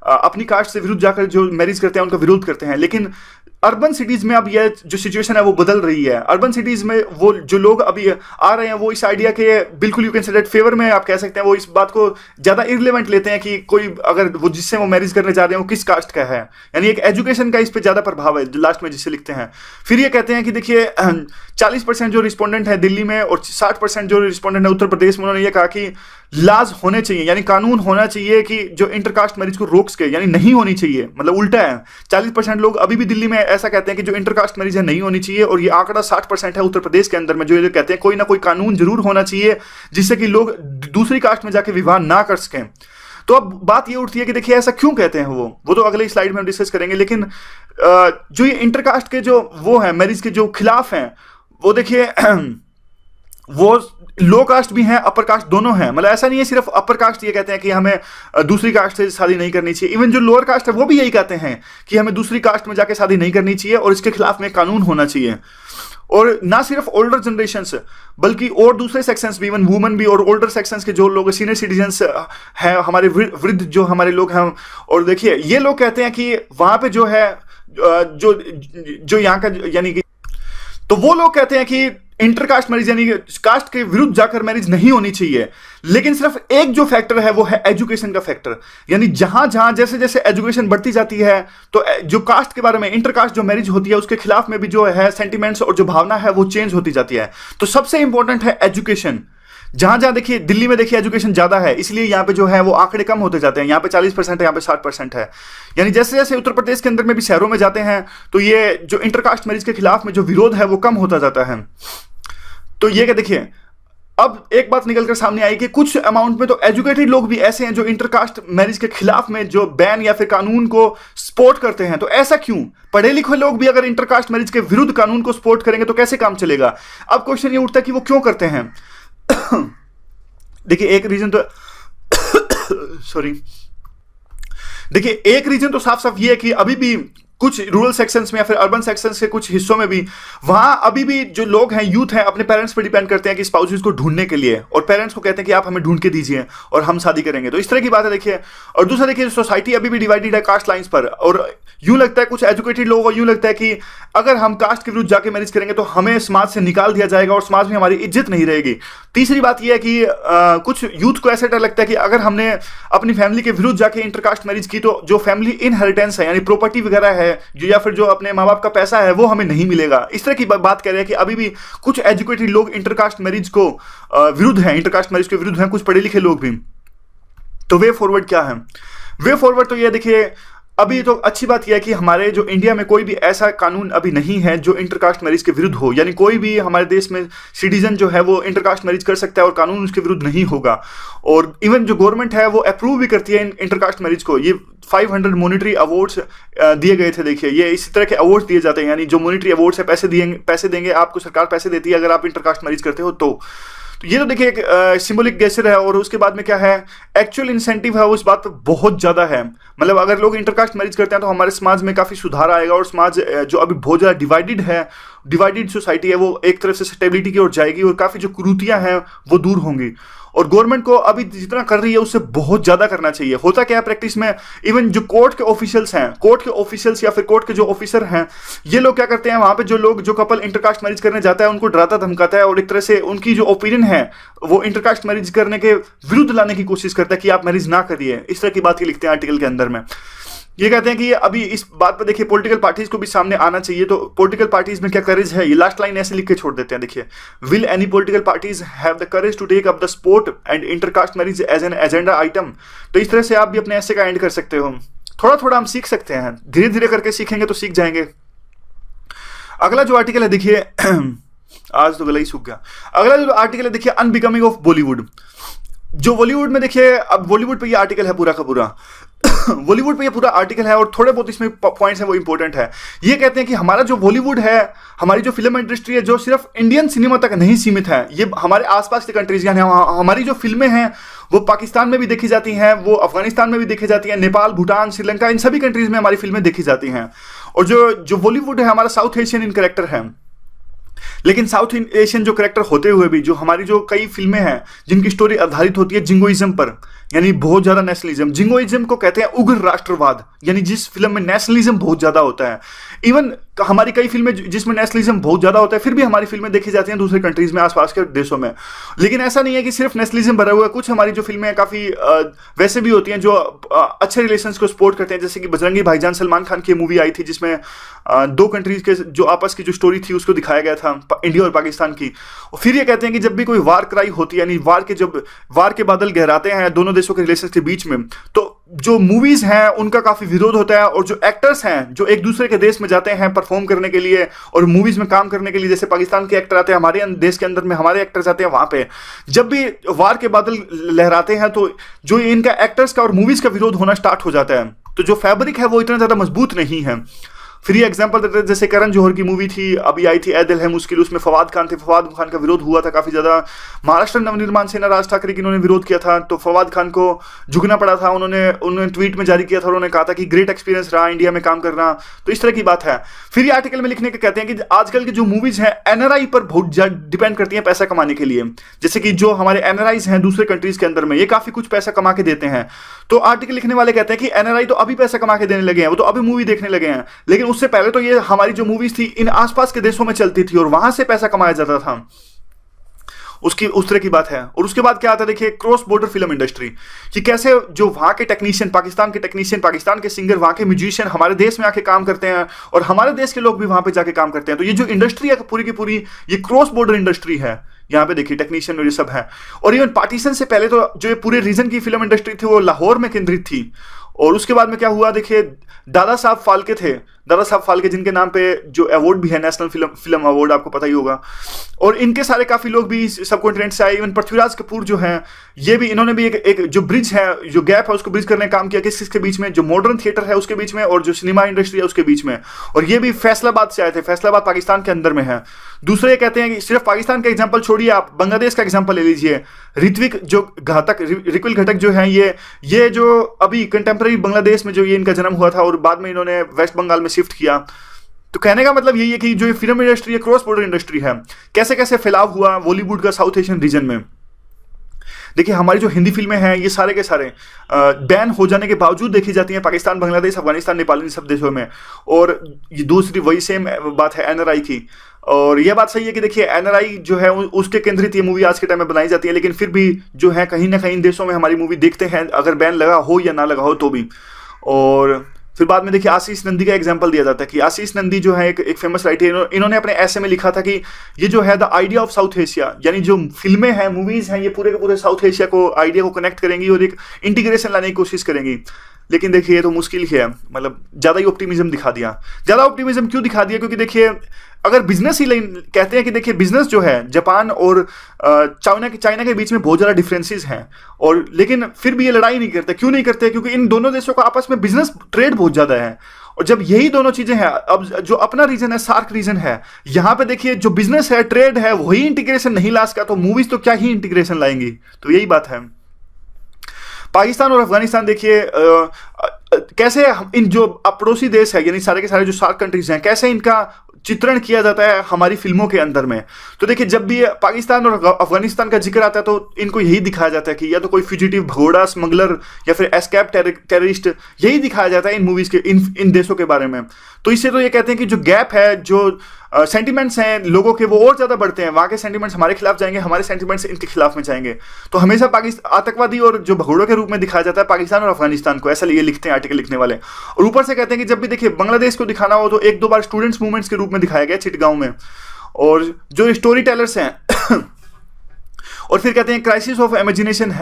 अपनी कास्ट से विरुद्ध जाकर जो मैरिज करते हैं उनका विरोध करते हैं। लेकिन अर्बन सिटीज में अब यह जो सिचुएशन है वो बदल रही है। अर्बन सिटीज में वो जो लोग अभी आ रहे हैं वो इस आइडिया के बिल्कुल you can say that favour में आप कह सकते हैं, वो इस बात को ज्यादा इररिलेवेंट लेते हैं कि कोई अगर वो जिससे वो मैरिज करने जा रहे हैं वो किस कास्ट का है, यानी एक एजुकेशन का इस पे ज्यादा प्रभाव है लास्ट में जिससे लिखते हैं। फिर ये कहते हैं कि देखिए 40% जो रिस्पोंडेंट है दिल्ली में और 60% जो रिस्पोंडेंट है उत्तर प्रदेश में, उन्होंने ये कहा कि लाज होने चाहिए, यानी कानून होना चाहिए कि जो इंटरकास्ट मैरिज को रोक सके, यानी नहीं होनी चाहिए, मतलब उल्टा है। 40% लोग अभी भी दिल्ली में ऐसा कहते हैं कि जो इंटरकास्ट मैरिज है नहीं होनी चाहिए, और ये आंकड़ा 60% है उत्तर प्रदेश के अंदर में, जो ये कहते हैं कोई ना कोई कानून जरूर होना चाहिए जिससे कि लोग दूसरी कास्ट में जाके विवाह ना कर सकें। तो अब बात ये उठती है कि देखिए ऐसा क्यों कहते हैं वो तो अगले स्लाइड में हम डिस्कस करेंगे। लेकिन जो ये इंटरकास्ट के जो वो है मैरिज के जो खिलाफ हैं, वो देखिए वो लो कास्ट भी हैं, अपर कास्ट दोनों हैं। मतलब ऐसा नहीं है सिर्फ अपर कास्ट ये कहते हैं कि हमें दूसरी कास्ट से शादी नहीं करनी चाहिए, इवन जो लोअर कास्ट है वो भी यही कहते हैं कि हमें दूसरी कास्ट में जाके शादी नहीं करनी चाहिए और इसके खिलाफ में कानून होना चाहिए। और ना सिर्फ ओल्डर जनरेशन बल्कि और दूसरे सेक्शंस भी, इवन वुमेन भी और ओल्डर सेक्शंस के जो लोग सीनियर सिटीजन्स हैं, हमारे वृद्ध जो हमारे लोग हैं, और देखिए ये लोग कहते हैं कि वहां पे जो है जो यहाँ का यानी कि, तो वो लोग कहते हैं कि इंटरकास्ट मैरिज यानी कास्ट के विरुद्ध जाकर मैरिज नहीं होनी चाहिए। लेकिन सिर्फ एक जो फैक्टर है वो है एजुकेशन का फैक्टर, यानी जहां जहां जैसे जैसे एजुकेशन बढ़ती जाती है तो जो कास्ट के बारे में इंटरकास्ट जो मैरिज होती है उसके खिलाफ में भी जो है सेंटिमेंट्स और जो भावना है वो चेंज होती जाती है। तो सबसे इंपॉर्टेंट है एजुकेशन। जहां जहां देखिए दिल्ली में देखिए एजुकेशन ज्यादा है, इसलिए यहाँ पे जो है वो आंकड़े कम होते जाते हैं। यहाँ पे 40% है, यहाँ पे 60% है। यानी जैसे जैसे उत्तर प्रदेश के अंदर में भी शहरों में जाते हैं तो ये जो इंटरकास्ट मैरिज के खिलाफ में जो विरोध है वो कम होता जाता है। तो ये क्या देखिए, अब एक बात निकलकर सामने आई कि कुछ अमाउंट में तो एजुकेटेड लोग भी ऐसे हैं जो इंटरकास्ट मैरिज के खिलाफ में जो बैन या फिर कानून को सपोर्ट करते हैं। तो ऐसा क्यों? पढ़े लिखे लोग भी अगर इंटरकास्ट मैरिज के विरुद्ध कानून को सपोर्ट करेंगे तो कैसे काम चलेगा? अब क्वेश्चन ये उठता है कि वो क्यों करते हैं। देखिए एक रीजन तो सॉरी, देखिए एक रीजन तो साफ साफ ये है कि अभी भी कुछ रूरल सेक्शंस में या फिर अर्बन सेक्शंस के कुछ हिस्सों में भी वहां अभी भी जो लोग हैं, यूथ हैं, अपने पेरेंट्स पे डिपेंड करते हैं कि स्पाउसेस को ढूंढने के लिए, और पेरेंट्स को कहते हैं कि आप हमें ढूंढ के दीजिए और हम शादी करेंगे। तो इस तरह की बात है देखिए। और दूसरा देखिए सोसाइटी अभी भी डिवाइडेड है कास्ट लाइंस पर, और यूं लगता है कुछ एजुकेटेड लोगों को यूं लगता है कि अगर हम कास्ट के विरुद्ध जाके मैरिज करेंगे तो हमें समाज से निकाल दिया जाएगा और समाज में हमारी इज्जत नहीं रहेगी। तीसरी बात यह है कि कुछ यूथ को ऐसा डर लगता है कि अगर हमने अपनी फैमिली के विरुद्ध जाके इंटरकास्ट मैरिज की तो जो फैमिली इनहेरिटेंस है यानी प्रॉपर्टी वगैरह है जो या फिर जो अपने माँ बाप का पैसा है वो हमें नहीं मिलेगा। इस तरह की बात कह रहे हैं कि अभी भी कुछ एजुकेटेड लोग इंटरकास्ट मैरिज को विरुद्ध हैं, इंटरकास्ट मैरिज के विरुद्ध हैं, कुछ पढ़े लिखे लोग भी। तो वे फॉरवर्ड क्या है? वे फॉरवर्ड तो ये देखिए, अभी तो अच्छी बात यह है कि हमारे जो इंडिया में कोई भी ऐसा कानून अभी नहीं है जो इंटरकास्ट मैरिज के विरुद्ध हो, यानी कोई भी हमारे देश में सिटीजन जो है वो इंटरकास्ट मैरिज कर सकता है और कानून उसके विरुद्ध नहीं होगा। और इवन जो गवर्नमेंट है वो अप्रूव भी करती है इंटरकास्ट मैरिज को। ये 500 मॉनिटरी अवार्ड्स दिए गए थे। देखिए ये इसी तरह के अवार्ड्स दिए जाते हैं, यानी जो मॉनिटरी अवार्ड्स है पैसे देंगे आपको, सरकार पैसे देती है अगर आप इंटरकास्ट मैरिज करते हो तो ये तो देखिए एक सिंबॉलिक गेस्चर है। और उसके बाद में क्या है, एक्चुअल इंसेंटिव है वो इस बात पे बहुत ज़्यादा है। मतलब अगर लोग इंटरकास्ट मैरिज करते हैं तो हमारे समाज में काफ़ी सुधार आएगा, और समाज जो अभी बहुत ज़्यादा डिवाइडेड सोसाइटी है वो एक तरफ से स्टेबिलिटी की ओर जाएगी, और काफ़ी जो कुरीतियाँ हैं वो दूर होंगी। और गवर्नमेंट को अभी जितना कर रही है उससे बहुत ज़्यादा करना चाहिए। होता क्या है प्रैक्टिस में, इवन जो कोर्ट के ऑफिशियल्स हैं, कोर्ट के ऑफिशियल्स या फिर कोर्ट के जो ऑफिसर हैं, ये लोग क्या करते हैं, वहाँ पे जो कपल इंटरकास्ट मैरिज करने जाता है उनको डराता धमकाता है, और एक तरह से उनकी जो ओपिनियन है वो इंटरकास्ट मैरिज करने के विरुद्ध लाने की कोशिश करता है कि आप मैरिज ना करिए। इस तरह की बात ही लिखते हैं आर्टिकल के अंदर में। ये कहते हैं कि अभी इस बात पर देखिए पॉलिटिकल पार्टीज को भी सामने आना चाहिए। तो पॉलिटिकल पार्टीज में क्या करेज है, ये लास्ट लाइन ऐसे लिख के छोड़ देते हैं। देखिए, will any political parties have the courage to take up the sport and intercaste marriage as an agenda item. तो इस तरह से आप भी अपने ऐसे का एंड कर सकते हो। थोड़ा थोड़ा हम सीख सकते हैं, धीरे धीरे करके सीखेंगे तो सीख जाएंगे। अगला जो आर्टिकल है देखिए आज तो गला ही सूख गया। अगला जो आर्टिकल है देखिए अनबिकमिंग ऑफ बॉलीवुड। जो बॉलीवुड में देखिए, अब बॉलीवुड पे ये आर्टिकल है पूरा का पूरा बॉलीवुड पे ये पूरा आर्टिकल है और थोड़े बहुत इसमें पॉइंट्स हैं वो इंपॉर्टेंट है। ये कहते हैं कि हमारा जो बॉलीवुड है, हमारी जो फिल्म इंडस्ट्री है, जो सिर्फ इंडियन सिनेमा तक नहीं सीमित है, ये हमारे आसपास के कंट्रीज यानी हमारी जो फिल्में हैं वो पाकिस्तान में भी देखी जाती हैं, वो अफगानिस्तान में भी देखी जाती हैं, नेपाल, भूटान, श्रीलंका, इन सभी कंट्रीज में हमारी फिल्में देखी जाती हैं। और जो बॉलीवुड है हमारा साउथ एशियन इन कैरेक्टर है, लेकिन साउथ एशियन जो कैरेक्टर होते हुए भी जो हमारी जो कई फिल्में हैं जिनकी स्टोरी आधारित होती है जिंगोइज्म पर, यानी बहुत ज्यादा नेशनलिज्म। जिंगोइज्म को कहते हैं उग्र राष्ट्रवाद, यानी जिस फिल्म में नेशनलिज्म बहुत ज्यादा होता है। इवन हमारी कई फिल्में जिसमें नेशनलिज्म बहुत ज्यादा होता है, फिर भी हमारी फिल्में देखी जाती हैं दूसरे कंट्रीज में, आसपास के देशों में। लेकिन ऐसा नहीं है कि सिर्फ नेशनलिज्म भरा हुआ है। कुछ हमारी जो फिल्में काफी वैसे भी होती हैं जो अच्छे रिलेशंस को सपोर्ट करते हैं, जैसे कि बजरंगी भाईजान सलमान खान की मूवी आई थी जिसमें दो कंट्रीज के जो आपस की जो स्टोरी थी उसको दिखाया गया था, इंडिया और पाकिस्तान की। और फिर ये कहते हैं कि जब भी कोई वार क्राई होती है, यानी जब वार के बादल गहराते हैं दोनों देशों के रिलेशन के बीच में, तो जो मूवीज हैं उनका काफी विरोध होता है। और जो एक्टर्स हैं जो एक दूसरे के देश में जाते हैं परफॉर्म करने के लिए और मूवीज में काम करने के लिए, जैसे पाकिस्तान के एक्टर आते हैं हमारे देश के अंदर में, हमारे एक्टर्स आते हैं वहां पे, जब भी वार के बादल लहराते हैं तो जो इनका एक्टर्स का और मूवीज का विरोध होना स्टार्ट हो जाता है। तो जो फैब्रिक है वो इतना ज्यादा मजबूत नहीं है। फिर ये एग्जांपल देते हैं, जैसे करण जौहर की मूवी थी अभी आई थी ऐ दिल है मुश्किल, उसमें फवाद खान थे, फवाद खान का विरोध हुआ था काफी ज्यादा। महाराष्ट्र नवनिर्माण सेना राज ठाकरे की इन्होंने विरोध किया था, तो फवाद खान को झुकना पड़ा था। उन्होंने ट्वीट में जारी किया था, उन्होंने कहा था कि ग्रेट एक्सपीरियंस रहा इंडिया में काम करना। तो इस तरह की बात है। फिर ये आर्टिकल में लिखने के कहते हैं कि आजकल की जो मूवीज हैं एनआरआई पर बहुत डिपेंड करती हैं पैसा कमाने के लिए। जैसे कि जो हमारे एनआरआईज हैं दूसरे कंट्रीज के अंदर में, ये काफी कुछ पैसा कमा के देते हैं। तो आर्टिकल लिखने वाले कहते हैं कि एनआरआई तो अभी पैसा कमा के देने लगे हैं, वो तो अभी मूवी देखने लगे हैं, लेकिन उससे पहले तो ये हमारी जो मूवीज थी इन आसपास के देशों में चलती थी और वहां से पैसा कमाया जाता था। उस तरह की बात है। और उसके बाद क्या आता है देखिए क्रॉस बॉर्डर फिल्म इंडस्ट्री, कि कैसे जो वहां के टेक्नीशियन, पाकिस्तान के टेक्नीशियन, पाकिस्तान के सिंगर, वहां के म्यूजिशियन हमारे देश में आके काम करते हैं और हमारे देश के लोग भी वहां पे जाके काम करते हैं। तो ये जो इंडस्ट्री है पूरी की पूरी ये क्रॉस बॉर्डर इंडस्ट्री है। यहाँ पे देखिए टेक्नीशियन और ये सब है। और इवन पार्टीशन से पहले तो जो ये पूरे रीजन की फिल्म इंडस्ट्री थी वो लाहौर में केंद्रित थी। और उसके बाद में क्या हुआ देखिए, दादा साहब फाल्के थे, दादा साहब फाल्के जिनके नाम पे जो अवार्ड भी है नेशनल फिल्म अवार्ड, आपको पता ही होगा। और इनके सारे काफी लोग भी सब कॉन्टिनेंट से आए। इवन पृथ्वीराज कपूर जो हैं, ये भी, इन्होंने भी एक जो ब्रिज है, जो गैप है उसको ब्रिज करने का काम किया किसके बीच में, जो मॉडर्न थिएटर है उसके बीच में और जो सिनेमा इंडस्ट्री है उसके बीच में। और ये भी फैसलाबाद से आए थे, फैसलाबाद पाकिस्तान के अंदर में है। दूसरे ये कहते हैं कि सिर्फ पाकिस्तान का एग्जाम्पल छोड़िए, आप बांग्लादेश का एग्जाम्पल ले लीजिए। ऋत्विक जो रिक्विल घटक जो है, ये जो अभी कंटेम्प्रेरी बांग्लादेश में जो ये इनका जन्म हुआ था और बाद में इन्होंने वेस्ट बंगाल में शिफ्ट किया। तो कहने का मतलब यही है कि जो ये फिल्म इंडस्ट्री है क्रॉस बॉर्डर इंडस्ट्री है, कैसे कैसे फैलाव हुआ बॉलीवुड का साउथ एशियन रीजन में। देखिए हमारी जो हिंदी फिल्में हैं ये सारे के सारे बैन हो जाने के बावजूद देखी जाती हैं पाकिस्तान, बांग्लादेश, अफगानिस्तान, नेपाल, इन सब देशों में। और ये दूसरी वही सेम बात है एनआरआई की। और यह बात सही है कि देखिए एनआरआई जो है उसके केंद्रित ये मूवी आज के टाइम में बनाई जाती है, लेकिन फिर भी जो है कहीं ना कहीं इन देशों में हमारी मूवी देखते हैं, अगर बैन लगा हो या ना लगा हो तो भी। और फिर बाद में देखिए आशीष नंदी का एग्जांपल दिया जाता है कि आशीष नंदी जो है एक फेमस राइटर, इन्होंने अपने ऐसे में लिखा था कि ये जो है the idea of South Asia, यानी जो फिल्में हैं, मूवीज हैं, ये पूरे के पूरे साउथ एशिया को आइडिया को कनेक्ट करेंगी और एक इंटीग्रेशन लाने की कोशिश करेंगी। लेकिन देखिए ये तो मुश्किल ही है, मतलब ज़्यादा ही ऑप्टिमिज्म दिखा दिया। ज़्यादा ऑप्टिमिज्म क्यों दिखा दिया? क्योंकि देखिए अगर बिजनेस ही कहते हैं कि देखिए बिजनेस जो है जापान और चाइना के बीच में बहुत ज़्यादा डिफरेंसेस हैं, और लेकिन फिर भी ये लड़ाई नहीं करते। क्यों नहीं करते? क्योंकि इन दोनों देशों का आपस में बिजनेस ट्रेड बहुत ज़्यादा है। और जब यही दोनों चीज़ें हैं, अब जो अपना रीजन है, सार्क रीजन है, यहाँ पे देखिए जो बिजनेस है, ट्रेड है, वही इंटीग्रेशन नहीं ला सका तो मूवीज तो क्या ही इंटीग्रेशन लाएंगी। तो यही बात है। पाकिस्तान और अफगानिस्तान देखिए कैसे इन जो पड़ोसी देश है, यानी सारे के सारे जो सार्क कंट्रीज हैं, कैसे इनका चित्रण किया जाता है हमारी फिल्मों के अंदर में। तो देखिए जब भी पाकिस्तान और अफगानिस्तान का जिक्र आता है तो इनको यही दिखाया जाता है कि या तो कोई फ्यूजिटिव भगोड़ा स्मगलर या फिर एस्केप टेररिस्ट, यही दिखाया जाता है इन मूवीज के इन देशों के बारे में। तो इससे तो ये कहते हैं कि जो गैप है, जो सेंटिमेंट्स हैं लोगों के, वो और ज़्यादा बढ़ते हैं। वहाँ के सेंटिमेंट्स हमारे खिलाफ जाएंगे, हमारे सेंटिमेंट्स इनके खिलाफ में जाएंगे। तो हमेशा आतंकवादी और जो भगोड़ों के रूप में दिखाया जाता है पाकिस्तान और अफगानिस्तान को, ऐसा ये लिखते हैं आर्टिकल लिखने वाले। और ऊपर से कहते हैं कि जब भी देखिए बांग्लादेश को दिखाना हो तो एक दो बार स्टूडेंट्स मूवमेंट्स के रूप में दिखाया गया चिटगांव में। और जो स्टोरी टेलर्स हैं और फिर कहते हैं क्राइसिस ऑफ इमेजिनेशन,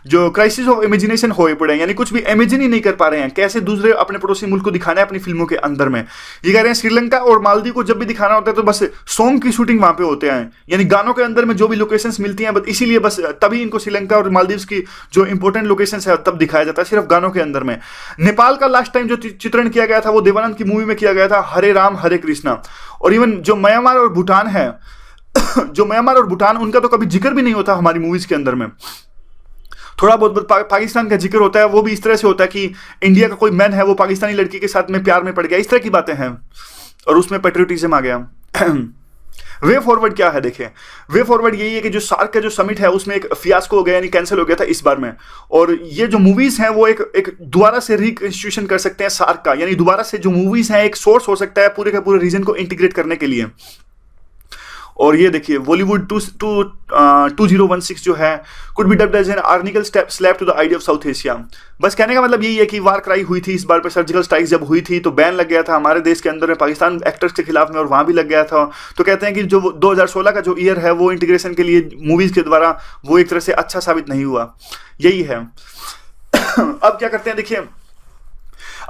जो क्राइसिस ऑफ इमेजिनेशन होए पड़े, यानी कुछ भी इमेजिन ही नहीं कर पा रहे हैं कैसे दूसरे अपने पड़ोसी मुल्क को दिखाना है अपनी फिल्मों के अंदर में। ये कह रहे हैं श्रीलंका और मालदीव को जब भी दिखाना होता है तो बस सॉन्ग की शूटिंग वहां पे होते हैं, यानी गानों के अंदर में जो भी लोकेशंस मिलती हैं, बस इसीलिए बस तभी इनको श्रीलंका और मालदीव की जो इंपॉर्टेंट लोकेशंस है तब दिखाया जाता है, सिर्फ गानों के अंदर में। नेपाल का लास्ट टाइम जो चित्रण किया गया था वो देवानंद की मूवी में किया गया था, हरे राम हरे कृष्णा। और इवन जो म्यांमार और भूटान है जो म्यांमार और भूटान, उनका तो कभी जिक्र भी नहीं होता हमारी मूवीज के अंदर में। थोड़ा बहुत पाकिस्तान का जिक्र होता है, वो भी इस तरह से होता है कि इंडिया का कोई मैन है वो पाकिस्तानी लड़की के साथ में प्यार में पड़ गया, इस तरह की बातें हैं, और उसमें पेट्रियोटिज्म आ गया। वे फॉरवर्ड क्या है, देखिए वे फॉरवर्ड यही है कि जो सार्क का जो समिट है उसमें एक फियास्को हो गया, यानी कैंसिल हो गया था इस बार में। और ये जो मूवीज हैं वो एक दोबारा से रिकंस्टिट्यूशन कर सकते हैं सार्क का, यानी दोबारा से जो मूवीज हैं एक सोर्स हो सकता है पूरे के पूरे रीजन को इंटीग्रेट करने के लिए। और ये देखिए बॉलीवुड 2016 जो है could be dubbed as an ironical slap to the idea of South Asia. बस कहने का मतलब यही है कि वार क्राई हुई थी इस बार पे, सर्जिकल स्ट्राइक जब हुई थी तो बैन लग गया था हमारे देश के अंदर में पाकिस्तान एक्टर्स के खिलाफ में, और वहां भी लग गया था। तो कहते हैं कि जो 2016 का जो ईयर है वो इंटीग्रेशन के लिए मूवीज के द्वारा वो एक तरह से अच्छा साबित नहीं हुआ, यही है। अब क्या करते हैं, देखिए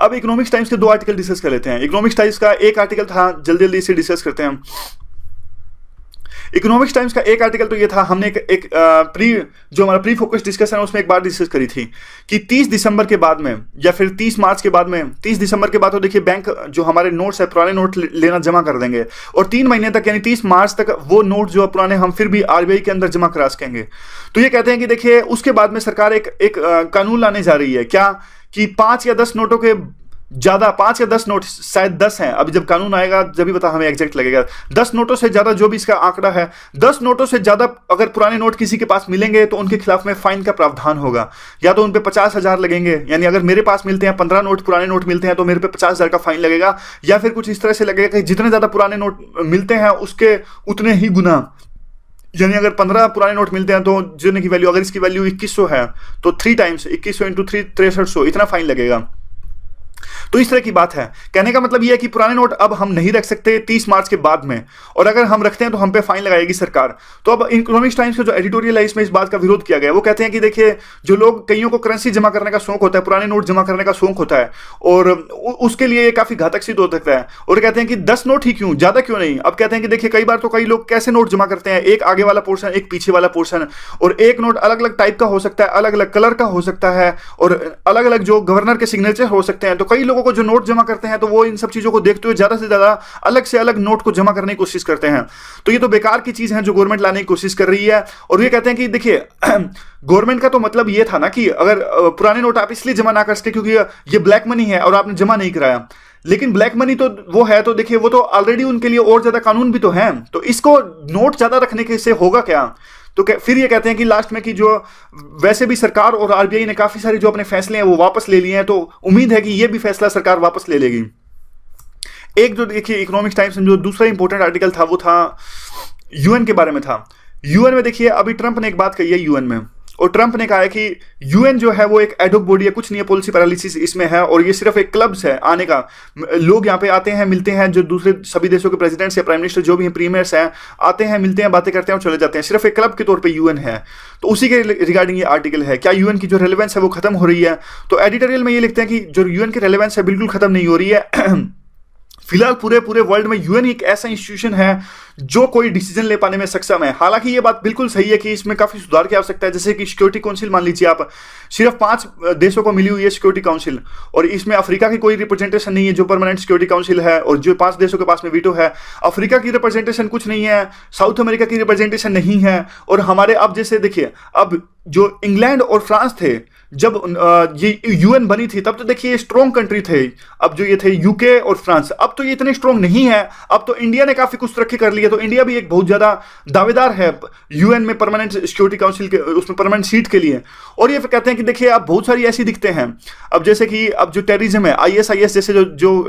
अब इकोनॉमिक्स टाइम्स के 2 आर्टिकल डिस्कस कर लेते हैं। इकोनॉमिक्स टाइम्स का एक आर्टिकल था, जल्दी जल्दी से डिस्कस करते हैं। इकोनॉमिक्स टाइम्स का एक आर्टिकल तो ये था, हमने जो हमारा प्री फोकस डिस्कशन है उसमें एक बार डिस्कस करी थी कि 30 दिसंबर के बाद में या फिर 30 मार्च के बाद में, 30 दिसंबर के बाद तो देखिए बैंक जो हमारे नोट्स है पुराने नोट लेना जमा कर देंगे, और 3 महीने तक यानी 30 मार्च तक वो नोट जो पुराने हम फिर भी आरबीआई के अंदर जमा करा सकेंगे। तो ये कहते हैं कि देखिए उसके बाद में सरकार एक कानून लाने जा रही है, क्या कि 5 या 10 नोटों के ज्यादा, 5 या 10 नोट, शायद 10 हैं, अभी जब कानून आएगा जब भी पता हमें एग्जैक्ट लगेगा, 10 नोटों से ज्यादा जो भी इसका आंकड़ा है, 10 नोटों से ज्यादा अगर पुराने नोट किसी के पास मिलेंगे तो उनके खिलाफ में फाइन का प्रावधान होगा। या तो उन पे 50,000 लगेंगे, यानी अगर मेरे पास मिलते हैं 15 नोट, पुराने नोट मिलते हैं तो मेरे पे 50,000 का फाइन लगेगा, या फिर कुछ इस तरह से लगेगा कि जितने ज्यादा पुराने नोट मिलते हैं उसके उतने ही गुना, यानी अगर 15 पुराने नोट मिलते हैं तो जितने की वैल्यू, अगर इसकी वैल्यू 2100 है तो 3 टाइम्स 2100 इंटू 3 6300 इतना फाइन लगेगा। तो इस तरह की बात है। कहने का मतलब यह है कि पुराने नोट अब हम नहीं रख सकते 30 मार्च के बाद में, और अगर हम रखते हैं तो हम पे फाइन लगाएगी सरकार। तो अब इकोनॉमिक्स टाइम्स का जो एडिटोरियल है इसमें इस बात का विरोध किया गया। वो कहते हैं कि देखिए जो लोग, कईयों को करेंसी जमा करने का शौक होता है, पुराने नोट जमा करने का शौक होता है, और उसके लिए ये काफी घातक सिद्ध हो सकता है। और कहते हैं कि 10 नोट ही क्यों, ज्यादा क्यों नहीं। अब कहते हैं कि देखिए कई बार तो कई लोग कैसे नोट जमा करते हैं, एक आगे वाला पोर्शन एक पीछे वाला पोर्शन, और एक नोट अलग अलग टाइप का हो सकता है, अलग अलग कलर का हो सकता है, और अलग अलग जो गवर्नर के सिग्नेचर हो सकते हैं। तो कई लोगों को जो नोट जमा करते हैं तो वो इन सब चीजों को देखते हुए ज्यादा से ज्यादा अलग से अलग नोट को जमा करने की कोशिश करते हैं। तो ये तो बेकार की चीज है जो गवर्नमेंट लाने की कोशिश कर रही है। और ये कहते हैं कि देखिए गवर्नमेंट का तो मतलब ये था ना कि अगर पुराने नोट आप इसलिए जमा ना कर सके क्योंकि ये ब्लैक मनी है और आपने जमा नहीं कराया, लेकिन ब्लैक मनी तो वो है, तो देखिए वो तो ऑलरेडी उनके लिए और ज्यादा कानून भी तो है, तो इसको नोट ज्यादा रखने के से होगा क्या। तो फिर ये कहते हैं कि लास्ट में कि जो वैसे भी सरकार और आरबीआई ने काफी सारे जो अपने फैसले हैं वो वापस ले लिए हैं, तो उम्मीद है कि ये भी फैसला सरकार वापस ले लेगी। एक जो देखिए इकोनॉमिक्स टाइम्स में जो दूसरा इंपॉर्टेंट आर्टिकल था वो था यूएन के बारे में था। यूएन में देखिए अभी ट्रंप ने एक बात कही है यूएन में, और ट्रंप ने कहा है कि यूएन जो है वो एक एडहॉक बॉडी है, कुछ नहीं है, पॉलिसी पैरालिसिस इसमें है, और ये सिर्फ एक क्लब्स है आने का। लोग यहाँ पे आते हैं, मिलते हैं, जो दूसरे सभी देशों के प्रेसिडेंट्स या प्राइम मिनिस्टर जो भी हैं, प्रीमियर्स हैं, आते हैं, मिलते हैं, बातें करते हैं और चले जाते हैं। सिर्फ एक क्लब के तौर पे यूएन है। तो उसी के रिगार्डिंग ये आर्टिकल है, क्या यूएन की जो रेलेवेंस है वो खत्म हो रही है। तो एडिटोरियल में ये लिखते हैं कि जो यूएन की रेलेवेंस है बिल्कुल खत्म नहीं हो रही है। फिलहाल पूरे वर्ल्ड में यूएन एक ऐसा इंस्टीट्यूशन है जो कोई डिसीजन ले पाने में सक्षम है। हालांकि ये बात बिल्कुल सही है कि इसमें काफी सुधार की आवश्यकता है। जैसे कि सिक्योरिटी काउंसिल मान लीजिए आप, सिर्फ 5 देशों को मिली हुई है सिक्योरिटी काउंसिल, और इसमें अफ्रीका की कोई रिप्रेजेंटेशन नहीं है जो परमानेंट सिक्योरिटी काउंसिल है, और जो 5 देशों के पास में वीटो है। अफ्रीका की रिप्रेजेंटेशन कुछ नहीं है, साउथ अमेरिका की रिप्रेजेंटेशन नहीं है, और हमारे अब जैसे देखिए अब जो इंग्लैंड और फ्रांस थे जब ये यूएन बनी थी तब तो देखिए स्ट्रॉन्ग कंट्री थे। अब जो ये थे यूके और फ्रांस, अब तो ये इतने स्ट्रॉन्ग नहीं है। अब तो इंडिया ने काफी कुछ तरक्की कर ली है, तो इंडिया भी एक बहुत ज्यादा दावेदार है यूएन में परमानेंट सिक्योरिटी काउंसिल के, उसमें परमानेंट सीट के लिए। और ये कहते हैं कि देखिए अब बहुत सारी ऐसी दिखते हैं, अब जैसे कि अब जो टेररिज्म है, आईएसआईएस जैसे जो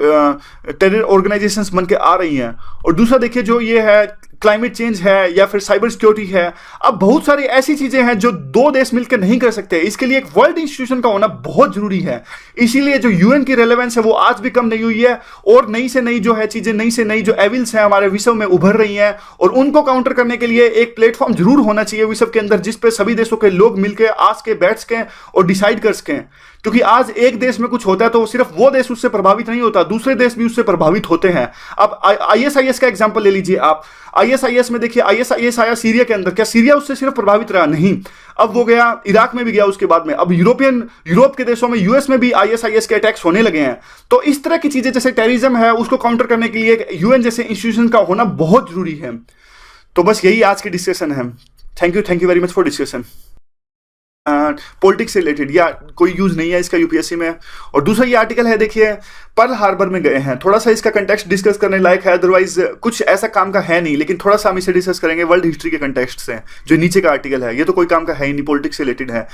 टेरर ऑर्गेनाइजेशंस बन के आ रही हैं, और दूसरा देखिए जो ये है क्लाइमेट चेंज है या फिर साइबर सिक्योरिटी है। अब बहुत सारी ऐसी चीजें हैं जो दो देश मिलकर नहीं कर सकते, इसके लिए एक वर्ल्ड इंस्टीट्यूशन का होना बहुत जरूरी है। इसीलिए जो यूएन की रेलेवेंस है वो आज भी कम नहीं हुई है, और नई से नई जो है चीजें, नई से नई जो एविल्स हैं हमारे विश्व में उभर रही हैं, और उनको काउंटर करने के लिए एक प्लेटफॉर्म जरूर होना चाहिए विश्व के अंदर, जिसपे सभी देशों के लोग मिलकर आ सके, बैठ सकें और डिसाइड कर सकें। क्योंकि आज एक देश में कुछ होता है तो सिर्फ वो देश उससे प्रभावित नहीं होता, दूसरे देश भी उससे प्रभावित होते हैं। अब आईएसआईएस का एग्जांपल ले लीजिए आप। आईएसआईएस में देखिए, आईएसआईएस आया सीरिया के अंदर, क्या सीरिया उससे सिर्फ प्रभावित रहा? नहीं, अब वो गया इराक में भी गया उसके बाद में, अब यूरोप के देशों में, यूएस में भी आईएसआईएस के अटैक्स होने लगे हैं। तो इस तरह की चीजें जैसे टेररिज्म है उसको काउंटर करने के लिए यूएन जैसे इंस्टीट्यूशन का होना बहुत जरूरी है। तो बस यही आज की डिस्कशन है। Thank you very much for discussion. Politics से रिलेटेड या कोई यूज नहीं है इसका यूपीएससी में। और दूसरा ये आर्टिकल है, देखिए पर्ल हार्बर में गए हैं, थोड़ा सा इसका कंटेक्स्ट डिस्कस करने लायक है, अदरवाइज कुछ ऐसा काम का है नहीं, लेकिन थोड़ा सा हम इसे डिस्कस करेंगे वर्ल्ड हिस्ट्री के कंटेक्स्ट से। जो नीचे का आर्टिकल है ये तो कोई काम का है ही नहीं, पॉलिटिक्स से रिलेटेड है।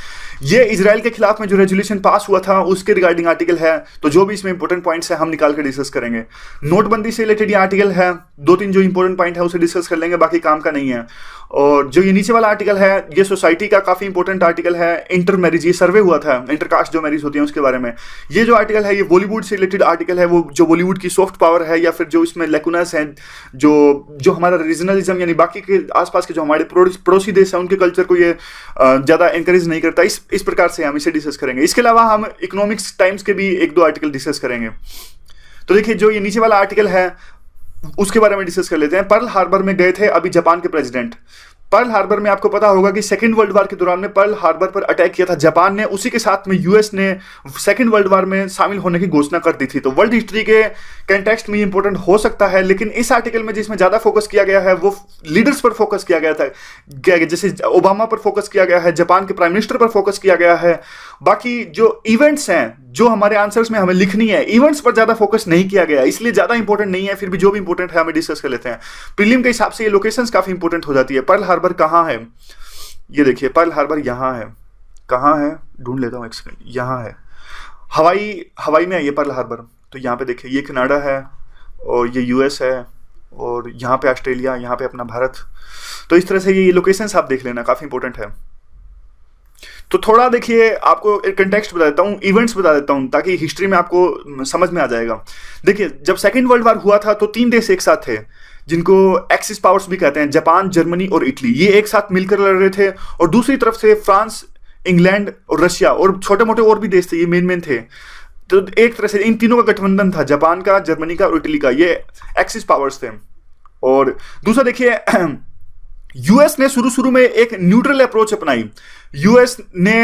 ये इजराइल के खिलाफ में जो रेजोल्यूशन पास हुआ था उसके रिगार्डिंग आर्टिकल है, तो जो भी इसमें इंपॉर्टेंट पॉइंट्स है हम निकाल कर डिस्कस करेंगे। नोटबंदी से रिलेटेड ये आर्टिकल है, 2-3 जो इंपॉर्टेंट पॉइंट है उसे डिस्कस कर लेंगे, बाकी काम का नहीं है। और जो ये नीचे वाला आर्टिकल है ये सोसाइटी का काफी इंपॉर्टेंट आर्टिकल है, इंटर मैरिज, ये सर्वे हुआ था इंटरकास्ट जो मैरिज होती है उसके बारे में। ये जो आर्टिकल है ये बॉलीवुड से रिलेटेड आर्टिकल है, वो जो बॉलीवुड की सॉफ्ट पावर है या फिर जो इसमें लेकुनस हैं, जो हमारा रीजनलिज्म यानी बाकी के आसपास के जो हमारे पड़ोसी देश हैं उनके कल्चर को ये ज्यादा एनकरेज नहीं करता, इस प्रकार से हम इसे डिस्कस करेंगे। इसके अलावा हम इकोनॉमिक्स टाइम्स के भी 1-2 आर्टिकल डिस्कस करेंगे। तो देखिए जो ये नीचे वाला आर्टिकल है उसके बारे में डिस्कस कर लेते हैं। पर्ल हार्बर में गए थे अभी जापान के प्रेसिडेंट। पर्ल हार्बर में आपको पता होगा कि सेकेंड वर्ल्ड वार के दौरान में पर्ल हार्बर पर अटैक किया था जापान ने, उसी के साथ में यूएस ने सेकेंड वर्ल्ड वार में शामिल होने की घोषणा कर दी थी। तो वर्ल्ड हिस्ट्री के कंटेक्स्ट में इंपॉर्टेंट हो सकता है, लेकिन इस आर्टिकल में जिसमें ज्यादा फोकस किया गया है वो लीडर्स पर फोकस किया गया था, जैसे ओबामा पर फोकस किया गया है, जापान के प्राइम मिनिस्टर पर फोकस किया गया है। बाकी जो इवेंट्स हैं जो हमारे आंसर्स में हमें लिखनी है, इवेंट्स पर ज्यादा फोकस नहीं किया गया, इसलिए ज्यादा इंपॉर्टेंट नहीं है। फिर भी जो भी इंपॉर्टेंट है हमें डिस्कस कर लेते हैं। प्रीलिम के हिसाब से ये लोकेशंस काफी इंपॉर्टेंट हो जाती है। पर्ल हार्बर कहाँ है? ये देखिए पर्ल हार्बर यहाँ है। कहाँ है? ढूंढ लेता हूँ एक सेकंड। यहाँ है, हवाई में है ये पर्ल हार्बर। तो यहाँ पे देखिए ये कनाडा है और ये यूएस है और यहाँ पे ऑस्ट्रेलिया, यहाँ पे अपना भारत। तो इस तरह से ये लोकेशंस आप देख लेना, काफी इंपॉर्टेंट है। तो थोड़ा देखिए आपको एक कंटेक्स्ट बता देता हूँ, इवेंट्स बता देता हूँ ताकि हिस्ट्री में आपको समझ में आ जाएगा। देखिए जब सेकेंड वर्ल्ड वार हुआ था तो 3 देश एक साथ थे जिनको एक्सिस पावर्स भी कहते हैं, जापान, जर्मनी और इटली। ये एक साथ मिलकर लड़ रहे थे, और दूसरी तरफ से फ्रांस, इंग्लैंड और रशिया और छोटे मोटे और भी देश थे, ये मेन थे। तो एक तरह से इन तीनों का गठबंधन था, जापान का, जर्मनी का और इटली का, ये एक्सिस पावर्स थे। और दूसरा देखिए यूएस ने शुरू में एक न्यूट्रल अप्रोच अपनाई। यूएस ने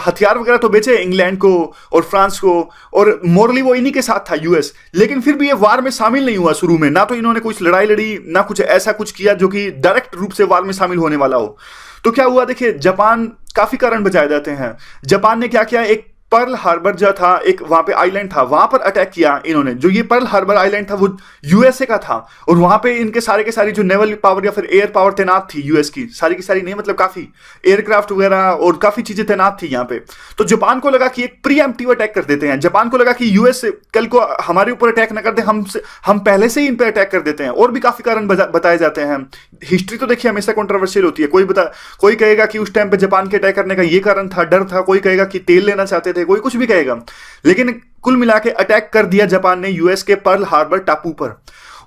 हथियार वगैरह तो बेचे इंग्लैंड को और फ्रांस को, और मोरली वो इन्हीं के साथ था यूएस, लेकिन फिर भी ये वार में शामिल नहीं हुआ शुरू में। ना तो इन्होंने कुछ लड़ाई लड़ी, ना कुछ ऐसा कुछ किया जो कि डायरेक्ट रूप से वार में शामिल होने वाला हो। तो क्या हुआ देखिए, जापान, काफी कारण बचाए जाते हैं। जापान ने क्या किया, एक पर्ल हार्बर जो था, एक वहां पे आइलैंड था, वहां पर अटैक किया इन्होंने। जो ये पर्ल हार्बर आइलैंड था वो यूएसए का था, और वहां पे इनके सारे के सारी जो नेवल पावर या फिर एयर पावर तैनात थी यूएस की, सारी की सारी नहीं मतलब काफी एयरक्राफ्ट वगैरह और काफी चीजें तैनात थी यहाँ पे। तो जापान को लगा कि एक प्रीएम्प्टिव अटैक कर देते हैं। जापान को लगा कि यूएस कल को हमारे ऊपर अटैक ना कर दे, हम पहले से ही इन पे अटैक कर देते हैं। और भी काफी कारण बताए जाते हैं। हिस्ट्री तो देखिए हमेशा कंट्रोवर्शियल होती है। कोई कहेगा कि उस टाइम पे जापान के अटैक करने का ये कारण था, डर था, कोई कहेगा कि तेल लेना चाहते थे, कोई कुछ भी कहेगा, लेकिन कुल मिला के अटैक कर दिया जापान ने यूएस के पर्ल हार्बर टापू पर।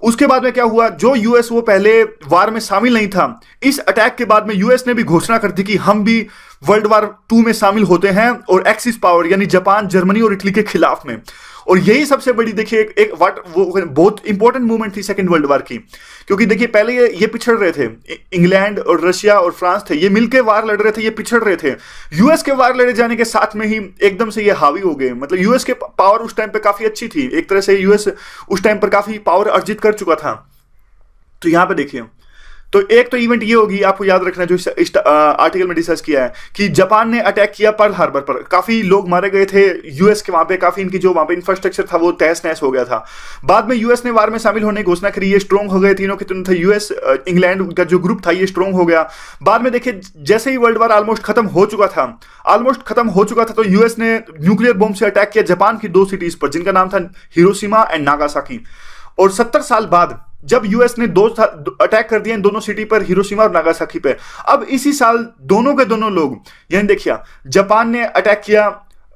उसके बाद में क्या हुआ, जो यूएस वो पहले वार में शामिल नहीं था, इस अटैक के बाद में यूएस ने भी घोषणा कर दी कि हम भी वर्ल्ड वार 2 में शामिल होते हैं, और एक्सिस पावर यानी जापान, जर्मनी और इटली के खिलाफ में। और यही सबसे बड़ी देखिए एक वो बहुत इंपॉर्टेंट मूवमेंट थी सेकेंड वर्ल्ड वार की, क्योंकि देखिए पहले ये पिछड़ रहे थे, इंग्लैंड और रशिया और फ्रांस थे, ये मिलकर वार लड़ रहे थे, ये पिछड़ रहे थे। यूएस के वार लड़े जाने के साथ में ही एकदम से ये हावी हो गए। मतलब यूएस के पावर उस टाइम पे काफी अच्छी थी, एक तरह से यूएस उस टाइम पर काफी पावर अर्जित कर चुका था। तो यहां पे देखिए, तो एक तो इवेंट ये होगी, आपको याद रखना जो इस आर्टिकल में डिस्कस किया है, कि जापान ने अटैक किया पर्ल हार्बर पर, काफी लोग मारे गए थे यूएस के वहां पे, काफी इनकी जो वहां पे इंफ्रास्ट्रक्चर था वो तहस नहस हो गया था। बाद में यूएस ने वार में शामिल होने की घोषणा करी, ये स्ट्रॉन्ग हो गए, तीनों के तीनों थे, यूएस, इंग्लैंड का जो ग्रुप था ये स्ट्रॉन्ग हो गया। बाद में देखिए जैसे ही वर्ल्ड वार ऑलमोस्ट खत्म हो चुका था, तो यूएस ने न्यूक्लियर बॉम्ब से अटैक किया जापान की 2 सिटीज पर, जिनका नाम था हिरोशिमा एंड नागासाकी। और 70 साल बाद जब यूएस ने दो अटैक कर दिया इन दोनों सिटी पर, हिरोशिमा और नागासाकी पे, अब इसी साल दोनों के दोनों लोग, यानी देखिए जापान ने अटैक किया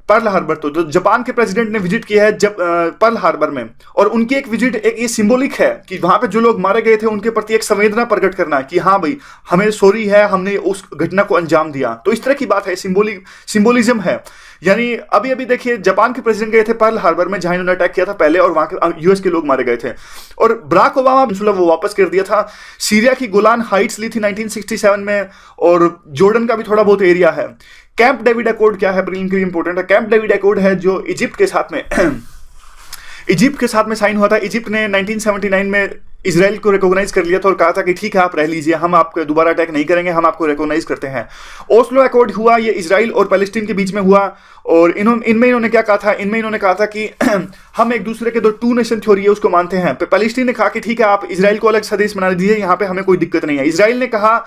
पर्ल हार्बर, तो जापान के प्रेसिडेंट ने विजिट किया है जब पर्ल हार्बर में, और उनकी एक विजिट एक ये सिंबॉलिक है कि वहां पे जो लोग मारे गए थे उनके प्रति एक संवेदना प्रकट करना कि हाँ भाई हमें सॉरी है, हमने उस घटना को अंजाम दिया। तो इस तरह की बात है, सिंबोलिज्म है। यानी अभी अभी देखिए जापान के प्रेसिडेंट गए थे पर्ल हार्बर में जहां इन्होंने अटैक किया था पहले, और वहां के यूएस के लोग मारे गए थे, और बराक ओबामा वो वापस कर दिया था। सीरिया की गोलान हाइट्स ली थी 1967 में, और जॉर्डन का भी थोड़ा बहुत एरिया है। कैंप डेविड अकॉर्ड क्या है, प्रीलिम के लिए इंपॉर्टेंट है। कैंप डेविड अकॉर्ड है जो इजिप्ट के साथ में इजिप्ट के साथ में साइन हुआ था। इजिप्ट ने 1979 में इजराइल को रिकॉग्नाइज कर लिया था और कहा था कि ठीक है आप रह लीजिए, हम आपको दोबारा अटैक नहीं करेंगे, हम आपको रिकॉग्नाइज करते हैं। ओस्लो अकॉर्ड हुआ, ये इजराइल और पैलेस्टीन के बीच में हुआ, और इनमें इन्होंने क्या कहा था, इनमें इन्होंने कहा था कि हम एक दूसरे के जो टू नेशन थ्योरी है उसको मानते हैं। पैलेस्टीन ने कहा कि ठीक है आप इजराइल को अलग सा देश बना दीजिए, यहाँ पे हमें कोई दिक्कत नहीं है। इजराइल ने कहा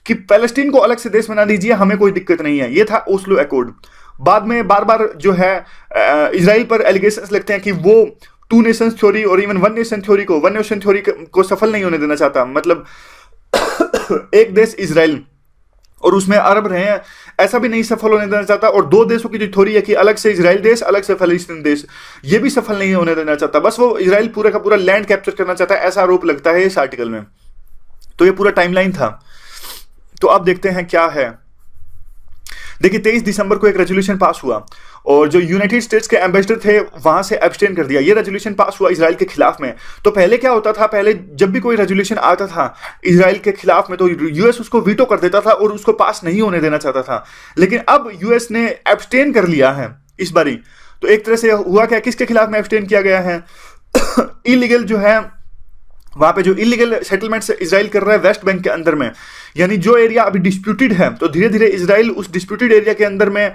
कि पैलेस्टीन को अलग से देश बना दीजिए, हमें कोई दिक्कत नहीं है। ये था ओस्लो अकॉर्ड। बाद में बार बार जो है इजराइल पर एलिगेशंस लगते हैं कि वो टू नेशन थ्योरी और इवन वन नेशन थ्योरी को सफल नहीं होने देना चाहता। मतलब एक देश इजराइल और उसमें अरब रहे हैं, ऐसा भी नहीं सफल होने देना चाहता, और दो देशों की जो थ्योरी है कि अलग से इजराइल देश अलग से फलस्तीन देश, ये भी सफल नहीं होने देना चाहता। बस वो इजराइल पूरा का पूरा लैंड कैप्चर करना चाहता है, ऐसा आरोप लगता है इस आर्टिकल में। तो ये पूरा टाइमलाइन था। तो अब देखते हैं क्या है। देखिए 23 दिसंबर को एक रेजोल्यूशन पास हुआ, और जो यूनाइटेड स्टेट्स के एम्बेसडर थे वहां से एब्सटेन कर दिया। ये रेजोल्यूशन पास हुआ इजराइल के खिलाफ में। तो पहले क्या होता था, पहले जब भी कोई रेजोल्यूशन आता था इजराइल के खिलाफ में तो यूएस उसको वीटो कर देता था और उसको पास नहीं होने देना चाहता था। लेकिन अब यूएस ने एब्सटेन कर लिया है इस बारी। तो एक तरह से हुआ क्या, किसके खिलाफ में एब्सटेन किया गया है इलीगल जो है वहां पे जो इलीगल सेटलमेंट्स इजराइल कर रहा है वेस्ट बैंक के अंदर में, यानी जो एरिया अभी डिस्प्यूटेड है, तो धीरे धीरे इजराइल उस डिस्प्यूटेड एरिया के अंदर में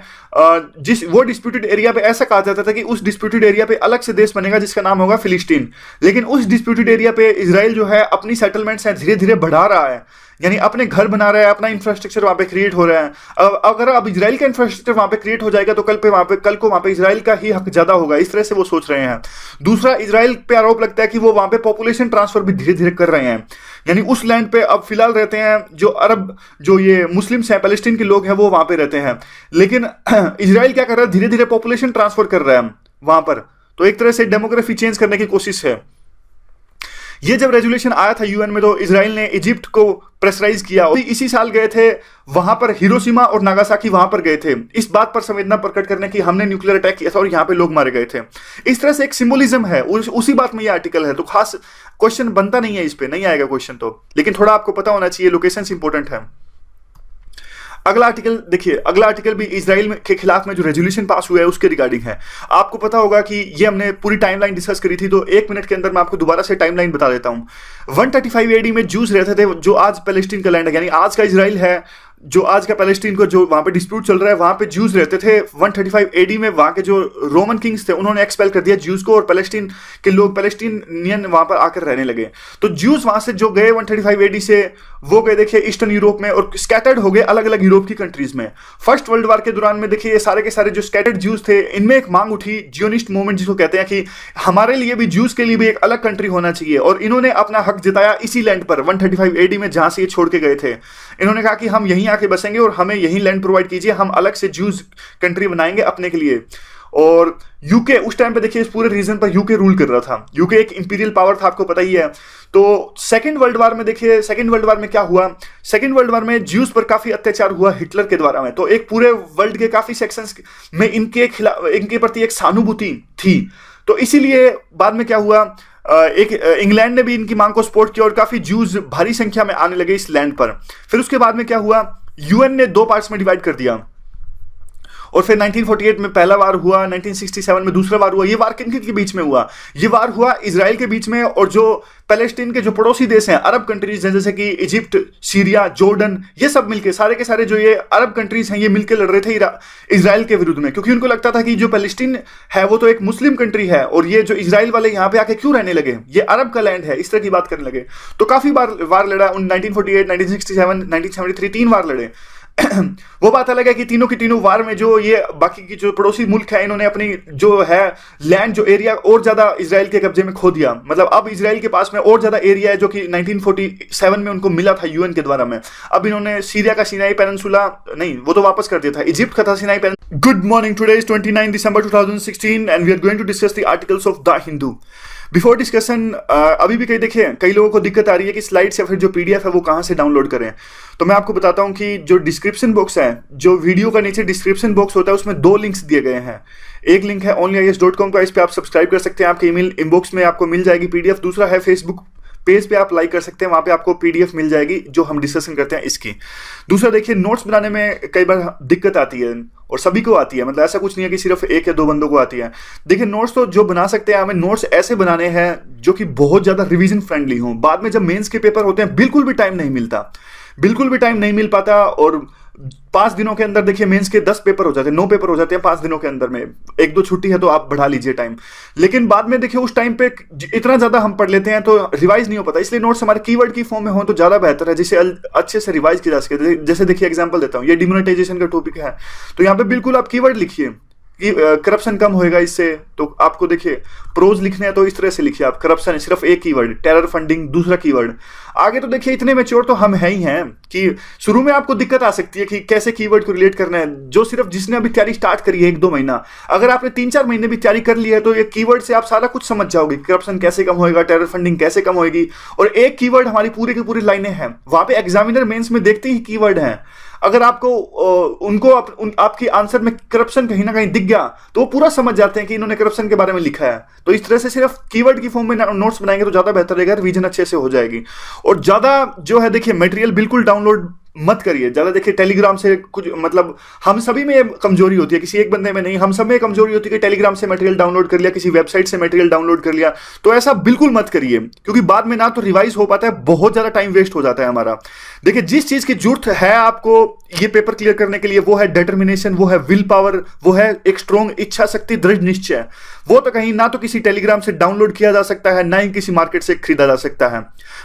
वो डिस्प्यूटेड एरिया पे ऐसा कहा जाता था कि उस डिस्प्यूटेड एरिया पे अलग से देश बनेगा जिसका नाम होगा फिलिस्तीन। लेकिन उस डिस्प्यूटेड एरिया पे इजराइल जो है अपनी सेटलमेंट्स है धीरे धीरे बढ़ा रहा है, यानी अपने घर बना रहा है, अपना इंफ्रास्ट्रक्चर वहां पे क्रिएट हो रहा है। अगर अब इजराइल का इंफ्रास्ट्रक्चर वहां पे क्रिएट हो जाएगा तो कल को वहां पे इजराइल का ही हक ज्यादा होगा, इस तरह से वो सोच रहे हैं। दूसरा, इजराइल पे आरोप लगता है कि वो वहां पे पॉपुलेशन ट्रांसफर भी धीरे धीरे कर रहे हैं, यानी उस लैंड पे अब फिलहाल रहते हैं जो अरब जो ये मुस्लिम्स हैं, पैलेस्टीन के लोग हैं, वो वहां पे रहते हैं। लेकिन इजराइल क्या कर रहा है, धीरे धीरे पॉपुलेशन ट्रांसफर कर रहा है वहां पर। तो एक तरह से डेमोग्राफी चेंज करने की कोशिश है। ये जब रेजोल्यूशन आया था यूएन में तो इजराइल ने इजिप्ट को प्रेशराइज किया। इसी साल गए थे वहां पर, हिरोशिमा और नागासाकी वहां पर गए थे इस बात पर संवेदना प्रकट करने की हमने न्यूक्लियर अटैक किया था और यहां पे लोग मारे गए थे। इस तरह से एक सिंबोलिज्म है, उसी बात में ये आर्टिकल है। तो खास क्वेश्चन बनता नहीं है, इस पे नहीं आएगा क्वेश्चन तो, लेकिन थोड़ा आपको पता होना चाहिए, लोकेशन इंपॉर्टेंट है। अगला आर्टिकल देखिए, अगला आर्टिकल भी इजराइल के खिलाफ में जो रेजोल्यूशन पास हुआ है उसके रिगार्डिंग है। आपको पता होगा कि ये हमने पूरी टाइमलाइन डिस्कस करी थी, तो 1 मिनट के अंदर मैं आपको दोबारा से टाइमलाइन बता देता हूं। 135 एडी में जूस रहते थे, जो आज पैलेस्टीन का लैंड है, यानी आज का इजराइल है, जो आज का पैलेस्टीन को जो वहां पे डिस्प्यूट चल रहा है, वहां पे ज्यूज रहते थे। 135 एडी में वहां के जो रोमन किंग्स थे उन्होंने एक्सपेल कर दिया ज्यूज को, और पैलेस्टीन के लोग पैलेस्टीनियन वहां पर आकर रहने लगे। तो ज्यूज वहां से जो गए 135 एडी से, वो गए देखिए ईस्टर्न यूरोप में और स्कैटर्ड हो गए अलग अलग यूरोप की कंट्रीज में। फर्स्ट वर्ल्ड वॉर के दौरान में देखिए ये सारे के सारे जो स्कैटर्ड ज्यूज थे, इनमें एक मांग उठी जियोनिस्ट मूवमेंट जिसको कहते हैं कि हमारे लिए भी, ज्यूज के लिए भी एक अलग कंट्री होना चाहिए, और इन्होंने अपना हक जताया इसी लैंड पर 135 एडी में जहां से ये छोड़ के गए थे। इन्होंने कहा कि हम यहीं आके बसेंगे और हमें यहीं लैंड प्रोवाइड कीजिए, हम अलग से ज्यूज कंट्री बनाएंगे अपने के लिए। और यूके उस टाइम पे देखिए इस पूरे रीजन पर यूके रूल कर रहा था। यूके एक इंपीरियल पावर था, आपको पता ही है। तो सेकंड वर्ल्ड वॉर में देखिए, सेकंड वर्ल्ड वॉर में क्या हुआ, सेकंड वर्ल्ड वॉर में ज्यूज पर काफी अत्याचार हुआ हिटलर के द्वारा में। तो एक पूरे वर्ल्ड के काफी सेक्शंस में इनके खिलाफ, इनके प्रति एक सहानुभूति थी। तो इसीलिए बाद में क्या हुआ, एक इंग्लैंड ने भी इनकी मांग को सपोर्ट किया और काफी ज्यूज भारी संख्या में आने लगे इस लैंड पर। फिर उसके बाद में क्या हुआ, यूएन ने 2 पार्ट्स में डिवाइड कर दिया, और फिर 1948 में पहला वार हुआ, 1967 में दूसरा वार हुआ। ये वार किन के बीच में हुआ, ये वार हुआ इजराइल के बीच में और जो पैलेस्टीन के जो पड़ोसी देश हैं, अरब कंट्रीज जैसे कि इजिप्ट, सीरिया, जॉर्डन, ये सब मिलके, सारे के सारे जो ये अरब कंट्रीज हैं, ये मिलकर लड़ रहे थे इजराइल के विरुद्ध में, क्योंकि उनको लगता था कि जो पैलेस्टीन है वो तो एक मुस्लिम कंट्री है, और ये जो इजराइल वाले यहाँ पे आके क्यों रहने लगे, ये अरब का लैंड है, इस तरह की बात करने लगे। तो काफी बार वार लड़ा, 1948, 1967, 1973 3 वार लड़े। वो बात अलग है कि तीनों की तीनों वार में जो ये बाकी की जो पड़ोसी मुल्क है इन्होंने अपनी जो है लैंड जो एरिया और ज्यादा इजराइल के कब्जे में खो दिया। मतलब अब इजराइल के पास में और ज्यादा एरिया है जो कि 1947 में उनको मिला था यूएन के द्वारा में। अब इन्होंने सीरिया का सिनाई पेनिनसुला नहीं, वो तो वापस कर दिया था, इजिप्ट का था Sinai peninsula. Good morning, today is 29 December 2016 and we are going to discuss the articles of the Hindu. Before discussion अभी भी कई लोगों को दिक्कत आ रही है कि स्लाइड्स या फिर जो पीडीएफ है वो कहाँ से डाउनलोड करें। तो मैं आपको बताता हूँ कि जो डिस्क्रिप्शन बॉक्स है, जो वीडियो का नीचे डिस्क्रिप्शन बॉक्स होता है उसमें 2 लिंक्स दिए गए हैं। एक लिंक है onlyis.com का, इस पे आप सब्सक्राइब कर सकते हैं, आपके ईमेल इनबॉक्स में आपको मिल जाएगी पीडीएफ। दूसरा है फेसबुक पेज पे आप लाइक कर सकते हैं, वहां पे आपको पीडीएफ मिल जाएगी जो हम डिस्कशन करते हैं इसकी। दूसरा देखिए, नोट्स बनाने में कई बार दिक्कत आती है और सभी को आती है, मतलब ऐसा कुछ नहीं है कि सिर्फ 1 या 2 बंदों को आती है। देखिए नोट्स तो जो बना सकते हैं, हमें नोट्स ऐसे बनाने हैं जो कि बहुत ज्यादा रिवीजन फ्रेंडली हों। बाद में जब मेंस के पेपर होते हैं बिल्कुल भी टाइम नहीं मिलता, बिल्कुल भी टाइम नहीं मिल पाता। और 5 दिनों के अंदर देखिए मेंस के 10 पेपर हो जाते हैं, 9 पेपर हो जाते हैं 5 दिनों के अंदर में। 1-2 छुट्टी है तो आप बढ़ा लीजिए टाइम, लेकिन बाद में देखिए उस टाइम पे इतना ज्यादा हम पढ़ लेते हैं तो रिवाइज नहीं हो पाता। इसलिए नोट्स हमारे कीवर्ड की फॉर्म में हो तो ज्यादा बेहतर है, जिसे अच्छे से रिवाइज किया जा सके। जैसे देखिए एग्जांपल देता हूं, ये डिमोनेटाइजेशन का टॉपिक है तो यहाँ पे बिल्कुल आप कीवर्ड लिखिए कि करप्शन कम होएगा इससे। तो आपको देखिए प्रोज लिखने हैं तो इस तरह से लिखिए आप, करप्शन सिर्फ एक कीवर्ड, टेरर फंडिंग दूसरा कीवर्ड। आगे तो देखिए इतने मैच्योर तो हम है ही हैं कि शुरू में आपको दिक्कत आ सकती है कि कैसे कीवर्ड को रिलेट करना है। जो सिर्फ जिसने अभी तैयारी स्टार्ट करी है 1-2 महीना, अगर आपने 3-4 महीने भी तैयारी कर ली है तो ये कीवर्ड से आप सारा कुछ समझ जाओगे, करप्शन कैसे कम होएगा, टेरर फंडिंग कैसे कम होएगी। और एक कीवर्ड हमारी पूरी की पूरी लाइनें हैं, वहां पे एग्जामिनर मेंस में देखते ही कीवर्ड हैं। अगर आपको आपकी आंसर में करप्शन कहीं ना कहीं दिख गया तो वो पूरा समझ जाते हैं कि इन्होंने करप्शन के बारे में लिखा है। तो इस तरह से सिर्फ कीवर्ड की फॉर्म में नोट्स बनाएंगे तो ज्यादा बेहतर रहेगा, रिवीजन अच्छे से हो जाएगी। और ज्यादा जो है देखिए मटेरियल बिल्कुल डाउनलोड मत करिए ज्यादा। देखिए टेलीग्राम से कुछ मतलब हम सभी में कमजोरी होती है, किसी एक बंदे में नहीं, हम सब में कमजोरी होती है कि टेलीग्राम से मटेरियल डाउनलोड कर लिया, किसी वेबसाइट से मटेरियल डाउनलोड कर लिया। तो ऐसा बिल्कुल मत करिए, क्योंकि बाद में ना तो रिवाइज हो पाता है, बहुत ज्यादा टाइम वेस्ट हो जाता है हमारा। देखिए जिस चीज की जरूरत है आपको ये पेपर क्लियर करने के लिए, वो है डिटर्मिनेशन, वो है विल पावर, वो है एक स्ट्रॉन्ग इच्छा शक्ति, दृढ़ निश्चय। वो तो कहीं ना तो किसी टेलीग्राम से डाउनलोड किया जा सकता है, ना ही किसी मार्केट से खरीदा जा सकता है।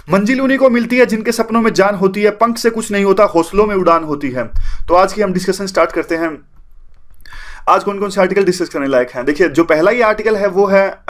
मंजिल उन्हीं को मिलती है जिनके सपनों में जान होती है, पंख से कुछ नहीं होता, हौसलों में उड़ान होती है। तो आज की हम डिस्कशन स्टार्ट करते हैं। आज कौन कौन से आर्टिकल डिस्कस करने लायक हैं। देखिए जो पहला ये आर्टिकल है वो है